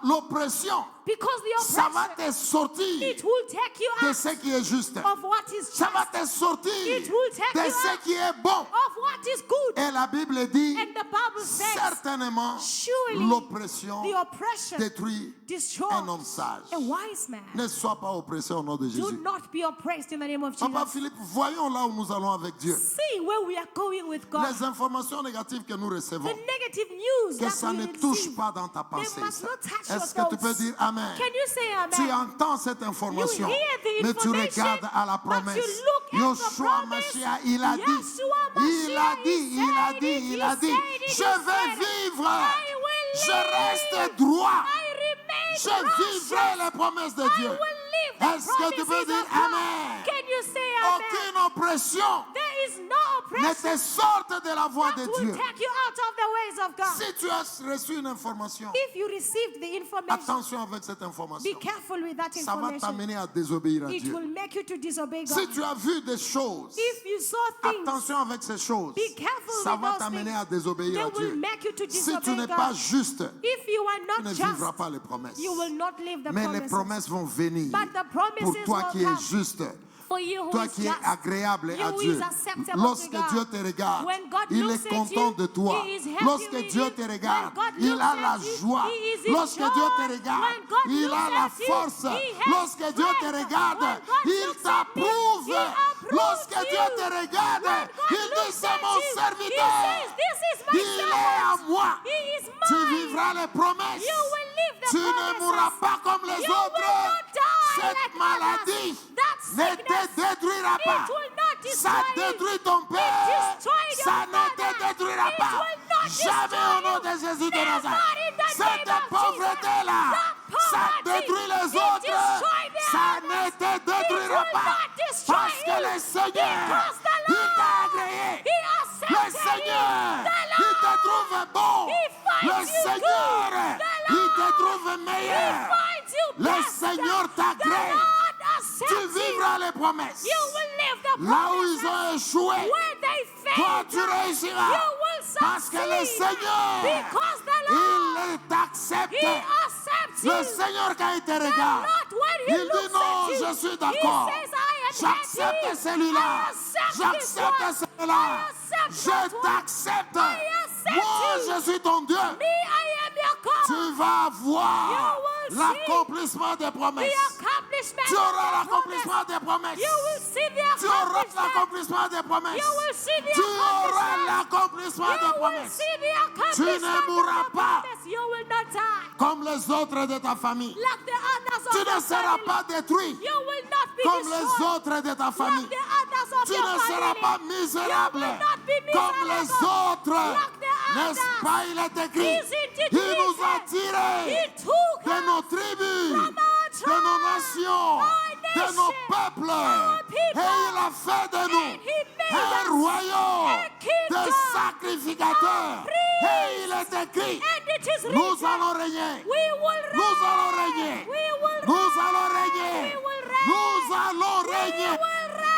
l'oppression, Because the ça va oppression, te sortir it will take you de out ce qui est juste. of what is Ça va just, te sortir It will take de you ce out qui est bon. of what is good. Et la Bible dit, And the Bible says, certainement, surely l'oppression the oppression détruit destroys un homme sage. a wise man. Ne sois pas oppressé au nom de Do Jésus. not be oppressed in the name of Papa Jesus. Philippe, voyons là où nous allons avec Dieu. See where we are going with God. Les informations négatives que nous The recevons, negative news que that ça we ne receive, touche pas dans ta they pensée. must not touch your Est-ce que tu peux thoughts. dire Amen? Can you say Tu amen? entends cette information, You hear the mais tu information, regardes à la but promesse. you look at the Yoshua promise. Mashiach, il a dit, Yeshua il a Mashiach, dit, he il a said dit, it, il he a dit, said it, je he vais said it. vivre, I will je live. reste droit, I remain je righteous. vivrai les promesses de I Dieu. will live the Est-ce que tu peux promises dire of God. Amen? Can you say amen? Aucune oppression There is no ne oppression te sorte de la voie that de will Dieu. take you out of the ways of God. Si tu as reçu une information, If you received the information, attention avec cette information. be careful with that Ça va information. t'amener à désobéir à It Dieu. will make you to disobey God. Si tu as vu des choses, If you saw things, attention avec ces choses. be careful Ça with va those t'amener things. à désobéir They à will Dieu. make you to Si disobey tu n'es God. pas juste, If you are tu not ne just, vivras pas les promesses. you will not live the Mais les promises. promesses vont venir But the promises pour toi will qui es come. juste. For you who Toi is qui es just, agréable you à who Dieu. is acceptable Lorsque to God. Dieu te regarde, When God il looks est at content you, de toi. He is happy Lorsque with Dieu you. te When regarde, God il looks a at la you, joie. He is in Lorsque joy. Dieu te regarde, When God il a looks la at you, force. He has Lorsque Dieu te strength. regarde, When God il looks at me, t'approuve. He approves Lorsque Dieu you. te regarde, When God il dit looks c'est at mon you, He serviteur. says, "This is my Il est à servant. moi. He is Tu mine." vivras les promesses. You will live the Tu ne promises. mourras pas comme les You autres. will not die Cette like maladie others. That ne sickness, te détruira it pas. will not destroy Ça you. détruit ton It père. destroyed your Ça ne father. te détruira It pas. will not Jamais destroy au nom you. de Jésus de Never Nazareth. in the Cette name of pauvreté-là, Jesus. ça That détruit les poverty, it autres. destroyed the Ça others. ne te It détruira will pas. not destroy Parce que you. le Seigneur, Because the il Lord, t'a agréé. He Le accepted Seigneur, you. The il te Lord, trouve bon. He finds Le you Seigneur, good. The il te Lord, trouve He meilleur. finds you Le blessed. Seigneur The t'agrée. Lord Tu accepts you. vivras les promesses. You will live the Là où ils promises. ont échoué, Where they toi failed, tu réussiras. you will Parce que le succeed. Seigneur, Because the Lord, il t'accepte. He accepts you. Le Seigneur, quand il te The regarde, Lord, when He il dit looks non, at you, je suis He d'accord. says, I am J'accepte happy. celui-là. I accept this J'accepte one. celui-là. I accept Je that one. t'accepte. I accept Moi, you. je suis ton Dieu. Me, I am your God. Tu vas voir You will see l'accomplissement des The promesses. accomplishment Tu auras of the l'accomplissement promise. des promesses. You will see the Tu auras accomplishment. l'accomplissement des promesses. You will see the Tu auras accomplishment. l'accomplissement des You will promesses. see the accomplishment of mourras the pas. promise. You will not die. Comme les autres de ta famille. Like the others Tu of ne your seras family. pas détruit You will not be comme les destroyed. autres de ta famille. Like the others of Tu your ne family. seras pas misérable You will not be comme les miserable. autres. Like the N'est-ce others. pas, il est écrit. He's indeed Il nous a written. tirés He took de us nos tribus, from our de nos tribe, nations, our de de nos nation, peuples. our Et people. il a fait de nous And he made un us royaume a kingdom de sacrificateurs. of Et il est écrit, And it is nous written, allons régner. we will reign. Nous allons régner. We will Nous reign. allons régner. We will reign. Nous allons régner.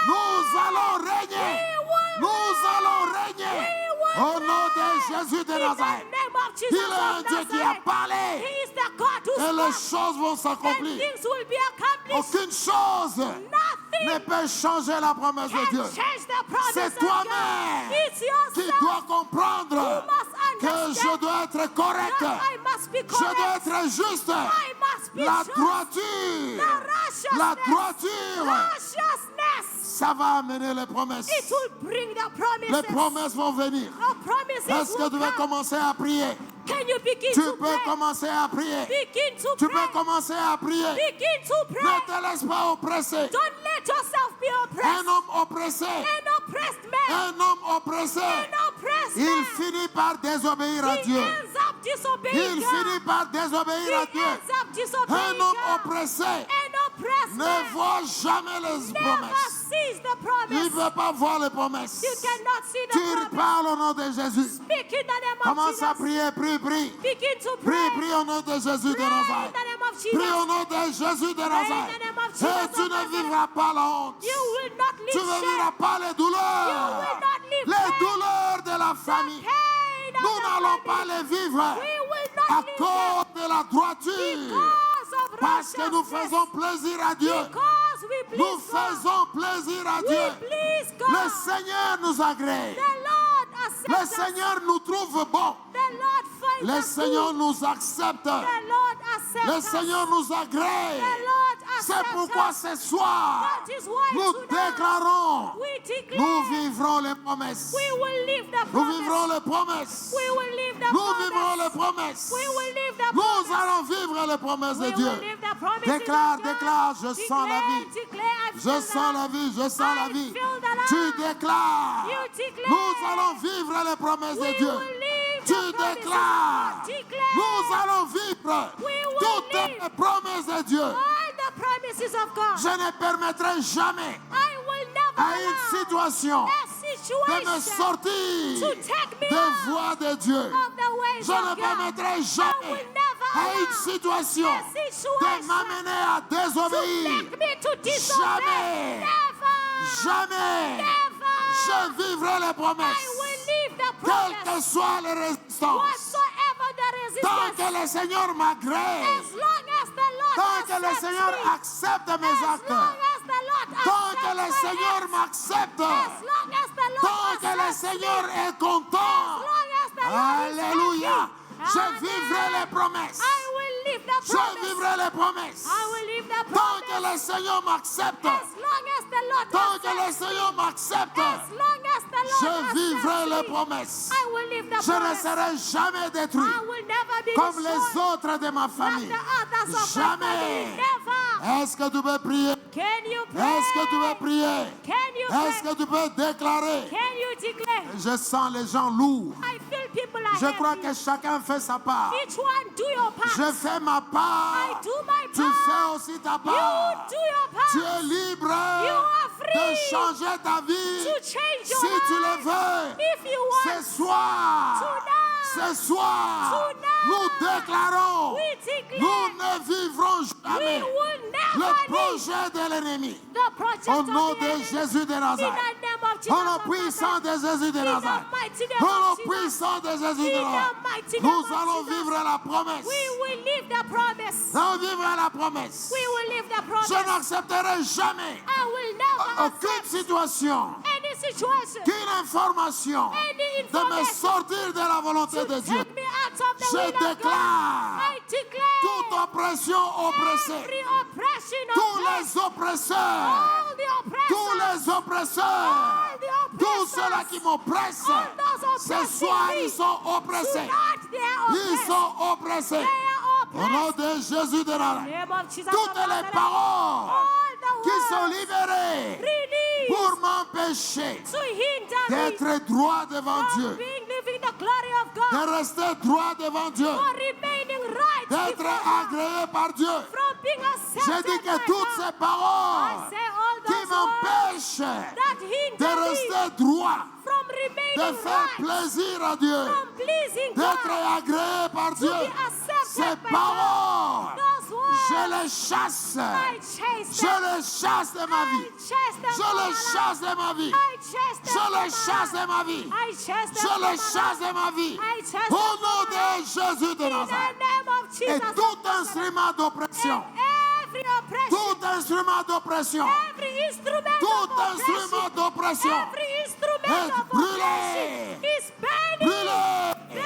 Nous allons régner. Nous allons régner. Au nom de Jésus de In the Nazareth. name of Jesus Il est un of Dieu qui a Nazareth. parlé. He is the God who Et les spoke. choses vont And s'accomplir. things will be accomplished. Aucune chose Nothing ne peut changer la promesse de can Dieu. change the promise C'est of God. toi-même It's qui yourself dois comprendre who must que je understand dois être correct. that I must be Je dois correct. être juste. I must be La just. droiture. The righteousness. La droiture. Righteousness. Ça va amener les promesses. It will bring the Les promises. promesses vont venir. The promises Est-ce que will tu veux come. commencer à prier? Can you begin Tu to peux pray? commencer à prier. Begin to Tu pray. peux commencer à prier. Begin to Ne pray. te laisse pas oppresser. Don't let yourself be oppressed. Un homme oppressé, An oppressed man. un homme oppressé, An oppressed il man. finit par désobéir à He Dieu. ends up disobeying Il God. finit par désobéir He à Dieu. ends up disobeying Un homme God. oppressé An oppressed ne man voit jamais les never promesses. sees the Il promise. ne veut pas voir les promesses. You cannot see the Tu promise. parles au nom de Jésus. Speak in the name of Commence à Jesus. prier, prie, prie. Begin to Prie, pray. prie au nom de Jésus de Pray in Nazareth. the name of Prie Jesus. au nom de Jésus de Nazareth. in the name of Et Jesus tu of ne Nazareth. vivras pas la honte. You will not Tu live ne shame. vivras pas les You douleurs. will not live Les shame. douleurs de la famille. Pain of Nous the n'allons family. pas les vivre We will à not live them cause de la droiture. because of Parce que nous righteousness. faisons plaisir à Dieu. Because we please Nous God. faisons plaisir à We Dieu. please God. Le Seigneur nous agrée. The Lord accepts Le us. Seigneur nous trouve bon. The Lord finds Le us Seigneur good. nous accepte. The Lord accepts Le us. Seigneur nous agrée. The Lord C'est accepts pourquoi us. ce soir, That is why nous tonight déclarons, we declare nous vivrons les promesses. we will live the Nous promise. vivrons les promesses. We will live the Nous vivrons les promise. promesses. We will live the Nous promise. allons vivre les promesses de We Dieu. will live the promises Déclare, of God. déclare, je sens la vie. Declare, I Je feel sens the la vie, je sens la I vie. feel the love. Tu déclares. You declare. Nous allons vivre les promesses We de Dieu. will live Tu the promises of déclares. God. Declare. Nous allons vivre We will toutes live. les promesses de Dieu. All the promises of God. Je ne permettrai jamais I will never à une allow situation a de me situation sortir to take me des out voies de Dieu. of the ways Je of ne God. permettrai I jamais will never à une allow situation a de situation m'amener à to désobéir. make me to disobey. Jamais. Never. Jamais Never. je vivrai les I promesses, will leave the quelles que promise. soient les résistances. Whatsoever the Tant resistance. que le Seigneur m'agrée, As long as the Lord tant que le accepts Seigneur me. accepte mes As long actes, as the Lord tant accepts que le my Seigneur acts. m'accepte, As long as the Lord tant que le accepts me. Seigneur est As content, long as the Lord is alléluia, happy. je Amen. vivrai les promesses. I will live the Je promise. vivrai les promesses. I will live the Tant promise. que le Seigneur m'accepte, As long as the Lord tant que le accepts me. Seigneur m'accepte, As long as the Lord je vivrai accepts les me. promesses. I will live the Je ne promise. serai jamais détruit I will never be comme les destroyed autres de ma like famille. the others of my Jamais. family. Never. Est-ce que tu peux prier? Can you pray? Est-ce que tu peux prier? Can you Est-ce pray? que tu peux déclarer? Can you declare? Je sens les gens lourds. I feel people are Je crois heavy. que chacun fait sa part. Each one do your part. Je fais ma I part. do my Tu part. fais aussi ta You part. do your part. Tu es libre are free de changer ta vie to change your si tu le life. veux. If you want, Ce soir, tonight, ce soir, Tonight. nous déclarons, we declare nous ne vivrons we jamais will le never leave projet de l'ennemi. the project Au of nom the de enemy. Jésus de In Nazareth. the name of Jesus Au nom of puissant Nazareth. de Jésus de In the Nazareth. mighty name Au of nom Jesus. puissant de Jésus de In the Nazareth. mighty name Nous of allons Jesus. vivre la promesse. We will live the promise. Nous allons vivre la promesse. We will live the promise. Je n'accepterai jamais I will never aucune accept situation, any situation, qu'une information any de me information sortir de la volonté to de Dieu. take me out of the Je will of God. déclare I declare toute oppression oppressée, every oppression of tous God, les oppresseurs, all the oppressors, tous les oppresseurs, all the tous oppressors, ceux-là qui m'oppressent, all those ce oppressing soir me, ils sont oppressés. tonight they are Ils oppressed. sont oppressés. They are Au nom oppressed. de Jésus de Nazareth. Name of Jesus Toutes of les Nazareth. paroles All the qui sont words libérées released pour m'empêcher to hinder me d'être droit devant from Dieu, being living the glory of God, de rester droit devant Dieu, for remaining right d'être before God, agréé par Dieu. from being Je accepted dis que by toutes God. ces paroles I say all qui those words m'empêchent that de hinder me rester droit, from de remaining faire right, plaisir à Dieu, from pleasing d'être God, agréé par to Dieu, be accepted ces by paroles, God. Those words, je les chasse. I chase Je them. les chasse de ma I vie. chase them Je from my les life. chasse de ma vie. I chase them Je from les my chasse life. de ma vie. I chase them Je from les my chasse life. de ma vie. I chase Au them nom from my de life. Jésus de In the Nazareth. name of Et Jesus of tout Nazareth. instrument d'oppression, And every oppression, tout instrument d'oppression, every instrument tout of oppression, instrument d'oppression, every instrument est of brûlé. oppression is burning. brûlé.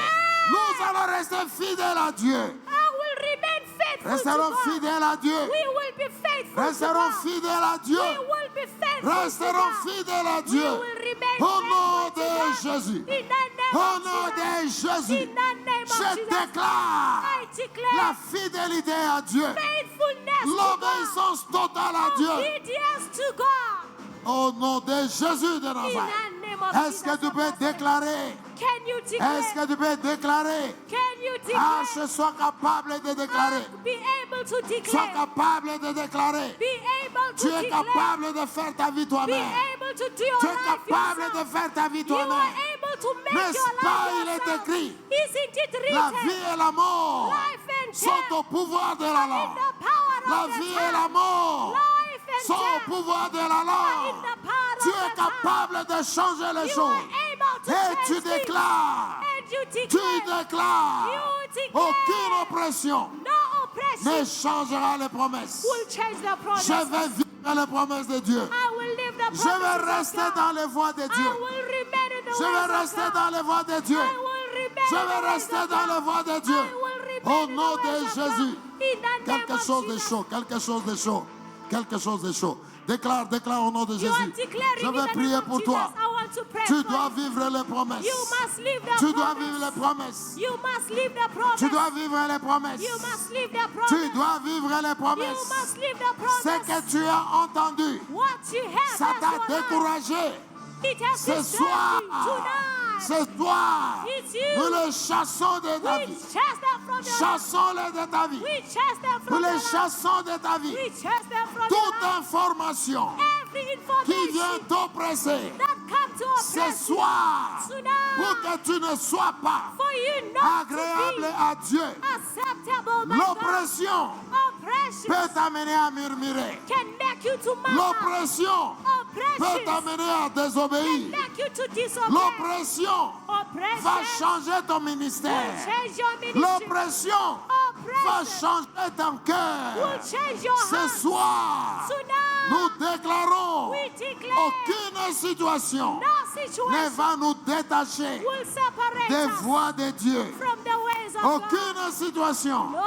Nous allons rester fidèles à Dieu. I will remain faithful to Resterons God. fidèles à Dieu. We will be faithful to Resterons God. fidèles à Dieu. We will be faithful Resterons to God. fidèles à We Dieu. will remain Au nom faithful to God. de Jésus. In the name Au of nom de Jesus. Jésus. In the name of Je Jesus. déclare I declare la fidélité à Dieu. faithfulness to God. L'obéissance totale à Dieu. Obedience to God. Au nom de Jésus de In Nazareth. the name of Est-ce que Jesus tu of peux Nazareth. déclarer? Can you declare? Est-ce que tu peux déclarer? Can you Ah, declare? je sois capable de déclarer. Be able to Sois declare. capable de déclarer. Be able Tu to es declare. capable de faire ta vie Be toi-même. able to do your Tu es life capable yourself. de faire ta vie You are toi-même. able to make N'est-ce your pas, life il est yourself. écrit, Isn't it La written? vie et la mort Life and sont death au pouvoir de la in langue. the power La of the vie et la tongue. mort Life and sont au death pouvoir de la in langue. the power Tu of es the tongue. capable de changer les You choses. are able to Et change tu things. déclares, And you tu declare. déclares, You declare. aucune oppression No oppression ne changera les promesses. will change the promise. Je vais vivre les promesses de Dieu. I will live the Je vais promises of rester God. dans les voies de I Dieu. will remain in the Je ways vais of rester God. dans les voies de Dieu. I will remain Je in the vais ways rester of dans God. les voies de Dieu. I will remain Au in nom the de ways of Jésus. God. In the name Quelque of chose de Jesus. chaud, quelque chose de chaud, quelque chose de chaud. Déclare, déclare au nom de You are Jésus. declaring Je in vais the prier name of pour Jesus. toi. I want to pray Tu for dois you. vivre les promesses. You must live the Tu dois promise. vivre les promesses. You must live the promise. Tu dois vivre les promesses. You must live the promise. Tu dois vivre les You promesses. must live the promise. Ce que tu as entendu, What you have ça has t'a your life. découragé. It has Ce disturbed soir, you tonight. ce soir, It's nous you. les chassons de ta We vie. chase them from your life. Chassons-les de ta vie. We chase them Nous from your les life. chassons de ta vie. We chase them from your Toute life. information Every qui vient information t'oppresser that come to ce oppress you soir, pour tonight, que tu ne sois pas for you not agréable to à Dieu. be acceptable, my God. L'oppression Oppression peut t'amener à murmurer. can make you to murmur. L'oppression peut Oppression t'amener à désobéir. make you to disobey. L'oppression va Oppression changer ton will ministère. change your ministry. L'oppression va Oppression changer ton will cœur. change your Ce heart. soir, Tonight, nous déclarons we declare aucune situation no ne situation va nous détacher will separate des us voies de Dieu. from the ways of God. Aucune situation No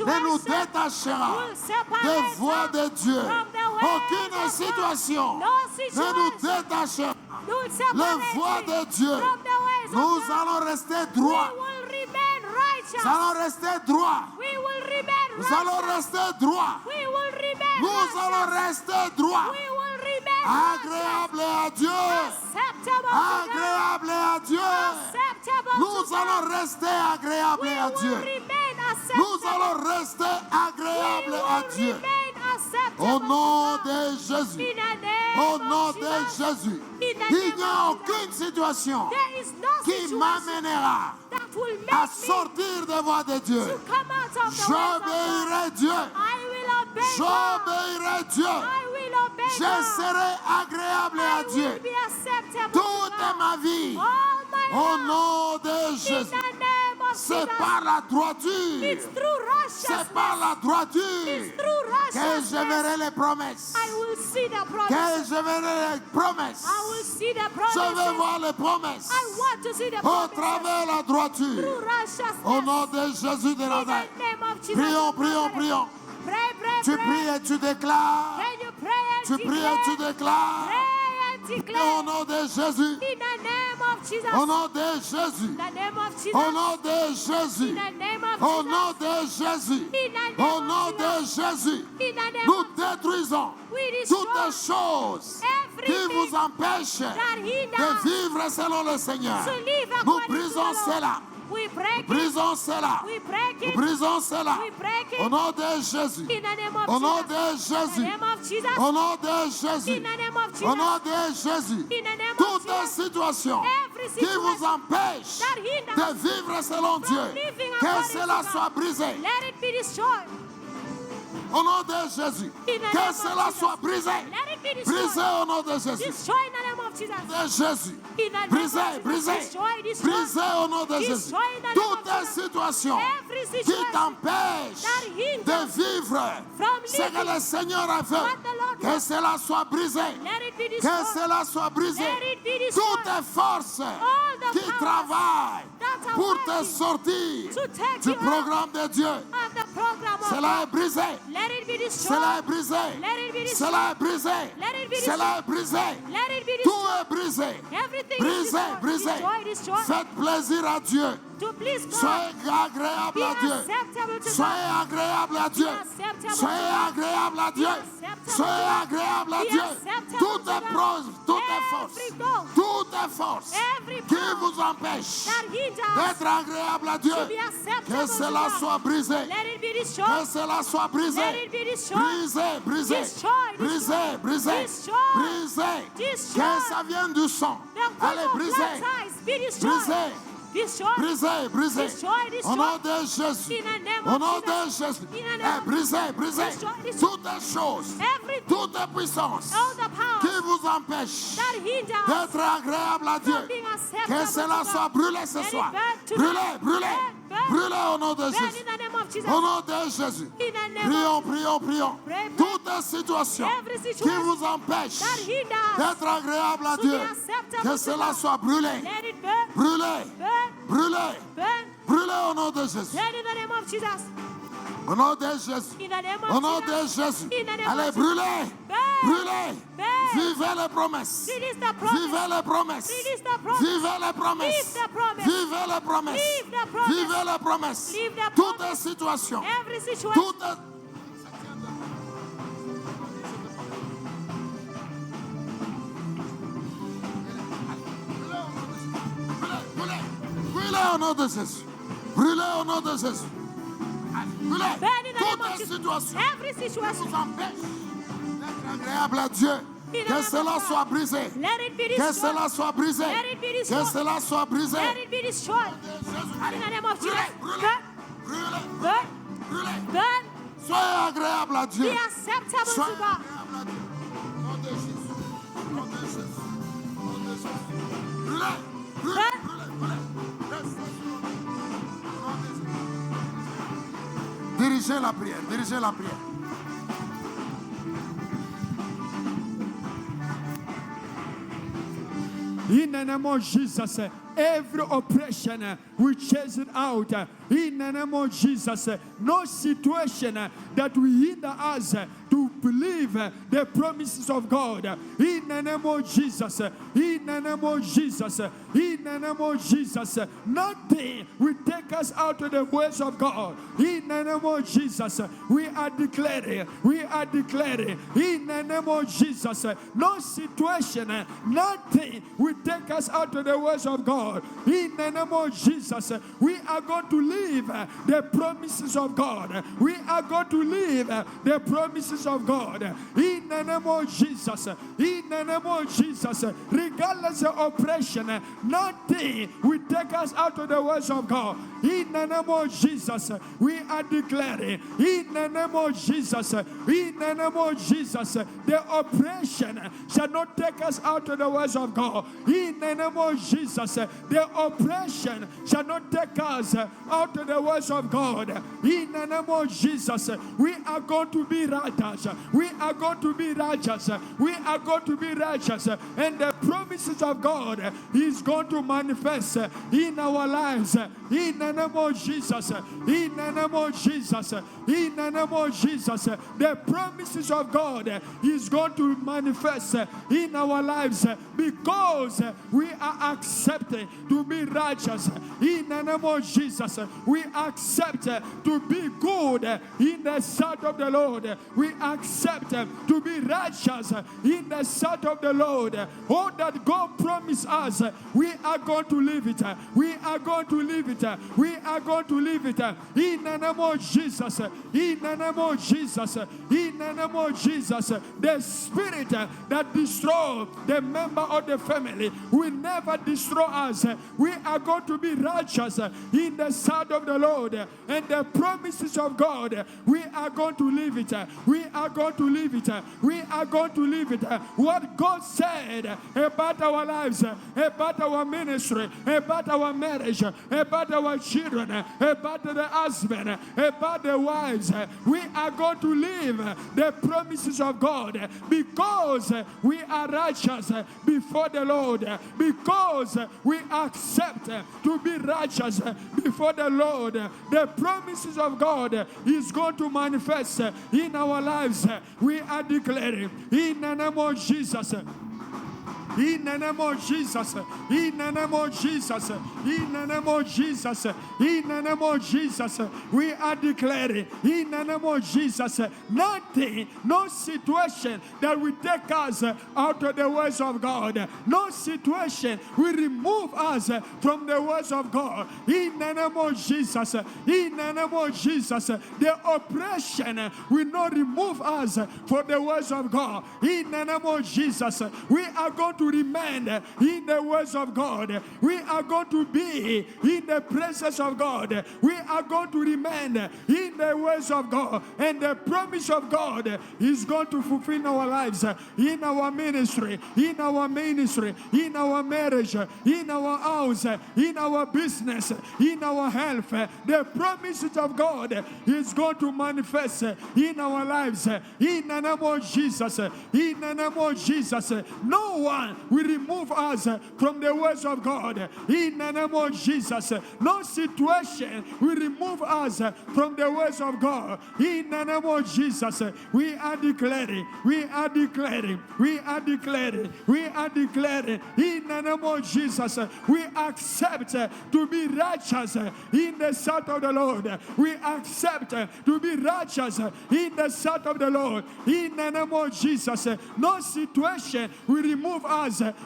ne nous situation détachera will separate des voies us de Dieu. from the ways Aucune of situation God. No ne nous situation détachera will les separate voies me de Dieu. from the ways Nous of God. allons rester We droits. will remain righteous. Nous allons rester droits. We will remain Nous allons righteous. rester droits. We will remain Nous righteous. allons rester droits. We will remain Agréable à Dieu. acceptable to God. Agréable à Dieu. Acceptable Nous to allons God. rester agréable We à will Dieu. remain acceptable. Nous allons rester agréable We à will Dieu. remain acceptable Au to nom God. de Jésus. In the name Au of nom de Jesus. Jésus. In the Il name n'y a of aucune situation There is no qui situation m'amènera that will make à me sortir des voies de Dieu. to come out of the ways of God. J'obéirai Dieu. I will obey God. J'obéirai Dieu. I will obey Je God. serai agréable à I will Dieu be acceptable to toute God. ma vie. All my Au life. nom de In Jésus. the name of C'est Jesus. par la It's droiture. through C'est par righteousness. la It's droiture through que je righteousness. verrai les promesses. I will see the Que promise. je verrai les promesses. I will see the Je vais promise. voir les promesses I want to see the au promise. travers la droiture. Through righteousness. Au nom de Jésus de In the Nazareth. name of Jesus. Prions, of prions, Nazareth. prions. Pray, pray, Tu pray. pries et tu déclares. Can you pray and Tu pries declare? et tu déclares. Pray and Au declare. nom de Jésus. In the name of Jesus. Au nom de Jésus. In the name of Jesus. Au nom de Jésus. In the name of Au Jesus. nom de Jésus. In the name Au of nom de Jesus. Jésus. In the name Nous of détruisons we toutes destroy les choses qui everything vous empêchent that de hinders vivre selon le Seigneur. to live Nous according to brisons the Lord. cela We break it. Brisons cela. We break it. Brisons cela. We break it. Au nom de Jésus. In the name of Au nom Jesus. de In Jésus. the name of Jesus. Au nom de Jésus. In the name of Jesus. Au nom de Jésus. In the name of Toute Jesus. situation Every qui vous situation empêche that hinders de vivre selon Dieu, living que according cela to God, soit brisé. let it be destroyed. Au nom de Jésus. In the name Que of cela Jesus. soit brisé. Let it be destroyed. Brisé au nom de Jésus. Destroy in the name of Jesus. De Jésus. In the name Brisé, of Jesus. brisé. Destroy, destroy. Brisé au nom de Jésus. Destroy in the name Toute of Jesus. situation Every qui situation t'empêche that hinders de vivre from ce que living le Seigneur a what the fait, Lord que wants. cela soit brisé. Let it be Que destroyed. cela soit brisé. Let it be destroyed. Toutes les forces All the qui powers travaillent that are pour te working sortir to take du you out programme de Dieu, of the program of cela est God. brisé. Let it be destroyed. Cela est brisé. Let it be destroyed. Cela est brisé. Let it be Cela est brisé. Let it be Tout destroyed. est brisé. Everything is Brisé, destroyed. brisé. Destroy, destroy. Faites plaisir à Dieu. To please God. Soyez agréable Be à Dieu. acceptable to Soyez God. agréable à Dieu. acceptable Soyez to God. agréable à Dieu. acceptable Soyez to God. agréable à Be Dieu. acceptable Toutes to les God. forces, toutes les forces, Every goal. toutes les forces Every qui power vous empêchent that hinders d'être agréable à Dieu, to be acceptable que to cela God. soit brisé. Let it be Que destroyed. cela soit brisé. Let it be destroyed. Brisé, brisé. Destroy, Brisé, brisé. Destroy. Brisé. Destroy. Que ça vienne du sang. The Allez, fruit of brisé. blood ties be destroyed. Brisé. Destroy. Brisé, brisé. Destroy, destroy. Au nom de Jésus. In the name Au of nom de Jesus. Jésus. In the name Et of brisé, brisé. Destroy, destroy. Toutes les choses, Everything. toutes les puissances All the powers qui vous empêchent that hinders d'être agréable à Dieu. from being acceptable Que cela to God. soit brûlé ce Let it soir. burn today. Brûlé, brûlé. Burn, burn. Brûlé au nom de Burn Jésus. in the name of Jesus. Au nom de Jésus. In the name Prions, of prions, prions. Pray, pray. Toute situation Every qui situation vous empêche that hinders d'être agréable à to Dieu, be acceptable que to cela God. soit brûlé. Let it burn. Brûlé, Burn. brûlé, Burn. brûlé au nom de Jésus. Burn in the name of Jesus. Au nom de Jésus. In the name Au of nom de Jesus. Jésus. In the name Allez, of brûlez, Burn. brûlez. Burn. Vivez les promesses. Release the promise. Vivez les promesses. Release the promise. Vivez les promesses. Leave the promise. Vivez les promesses. Leave the promise. Vivez les promesses. Leave the Toutes les promise. situations. Every situation. Toutes Brûlez au nom de Jésus. Brûlez au nom de Jésus. Brûlez Burn in the name toutes of les Jesus. situations Every qui situation. vous empêchent d'être agréable à Dieu. In the Que name cela of soit God. brisé. Let it be Que destroyed. cela soit brisé. Let it be Que destroyed. cela soit brisé. Let it be destroyed. In the name of Jesus. Brûlez, Burn. brûlez, Burn. brûlez. Burn. Soyez agréable à Dieu. Be acceptable to Soyez God. agréable à Dieu. Au nom de Jésus. Au nom de Jésus. Au nom de Jésus. Brûlez, brûlez, Burn. brûlez, brûlez. Restez sur le nom. Au nom de Jésus. Dirigez la prière, dirigez la prière. In the name of Jesus, every oppression, we chase it out. In the name of Jesus, no situation that will hinder us to believe the promises of God. In the name of Jesus, in the name of Jesus, in the name of Jesus, nothing will take us out of the ways of God. In the name of Jesus, we are declaring, in the name of Jesus, no situation, nothing will take us out of the ways of God. In the name of Jesus, we are going to live the promises of God. We are going to live the promises of God. In the name of Jesus, in the name of Jesus, regardless of oppression, nothing will take us out of the ways of God. In the name of Jesus, we are declaring, in the name of Jesus, in the name of Jesus, the oppression shall not take us out of the ways of God. In the name of Jesus, the oppression shall not take us out of the ways of God. In the name of Jesus, we are going to be righteous. We are going to be righteous. We are going to be righteous. And the promises of God is going to manifest in our lives. In the name of Jesus. In the name of Jesus. In the name of Jesus. The promises of God is going to manifest in our lives because we are accepted to be righteous. In the name of Jesus, we accept to be good in the sight of the Lord. We accept to be righteous in the sight sight of the Lord, all that God promised us, we are going to live it. We are going to live it. We are going to live it. In the name of Jesus. In the name of Jesus. In the name of Jesus. The spirit that destroys the member of the family will never destroy us. We are going to be righteous in the sight of the Lord. And the promises of God, we are going to live it. We are going to live it. We are going to live it. What God said about our lives, about our ministry, about our marriage, about our children, about the husband, about the wives, we are going to live the promises of God because we are righteous before the Lord, because we accept to be righteous before the Lord. The promises of God is going to manifest in our lives. We are declaring in the name of Jesus. In the name of Jesus, in the name of Jesus, in the name of Jesus, in the name of Jesus, we are declaring in the name of Jesus, nothing, no situation that will take us out of the words of God, no situation will remove us from the words of God. In the name of Jesus, in the name of Jesus, the oppression will not remove us from the words of God. In the name of Jesus, we are going to remain in the words of God. We are going to be in the presence of God. We are going to remain in the words of God. And the promise of God is going to fulfill our lives, in our ministry, in our marriage, in our house, in our business, in our health. The promises of God is going to manifest in our lives. In the name of Jesus. In the name of Jesus. No one will remove us from the words of God. In the name of Jesus. No situation will remove us from the words of God. In the name of Jesus. We are declaring, we are declaring, we are declaring, we are declaring. In the name of Jesus, we accept to be righteous in the sight of the Lord. We accept to be righteous in the sight of the Lord. In the name of Jesus, no situation will remove us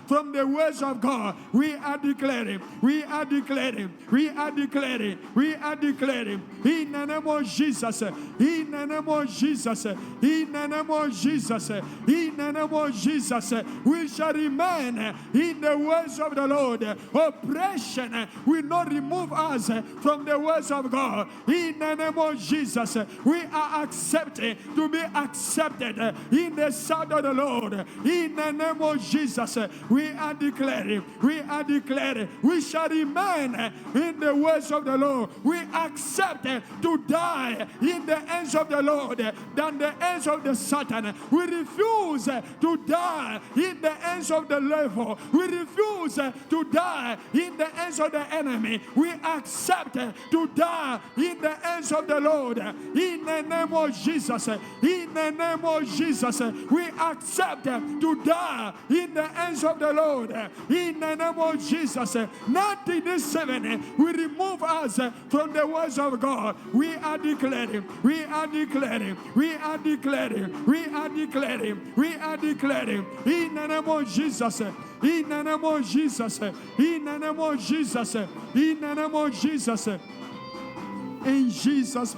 from the words of God. We are declaring, we are declaring, we are declaring, we are declaring. In the name of Jesus, in the name of Jesus, in the name of Jesus, in the name of Jesus, we shall remain in the words of the Lord. Oppression will not remove us from the words of God. In the name of Jesus, we are accepted to be accepted in the sight of the Lord. In the name of Jesus, we are declaring, we shall remain in the words of the Lord. We accept to die in the hands of the Lord than the hands of the Satan. We refuse to die in the hands of the devil. We refuse to die in the hands of the enemy. We accept to die in the hands of the Lord. In the name of Jesus, in the name of Jesus, we accept to die in the hands of the Lord. In the name of Jesus, nothing this evening will remove us from the words of God. We are declaring, we are declaring, we are declaring, we are declaring, we are declaring. In the name of Jesus, in the name of Jesus, in the name of Jesus, in the name of Jesus, in Jesus'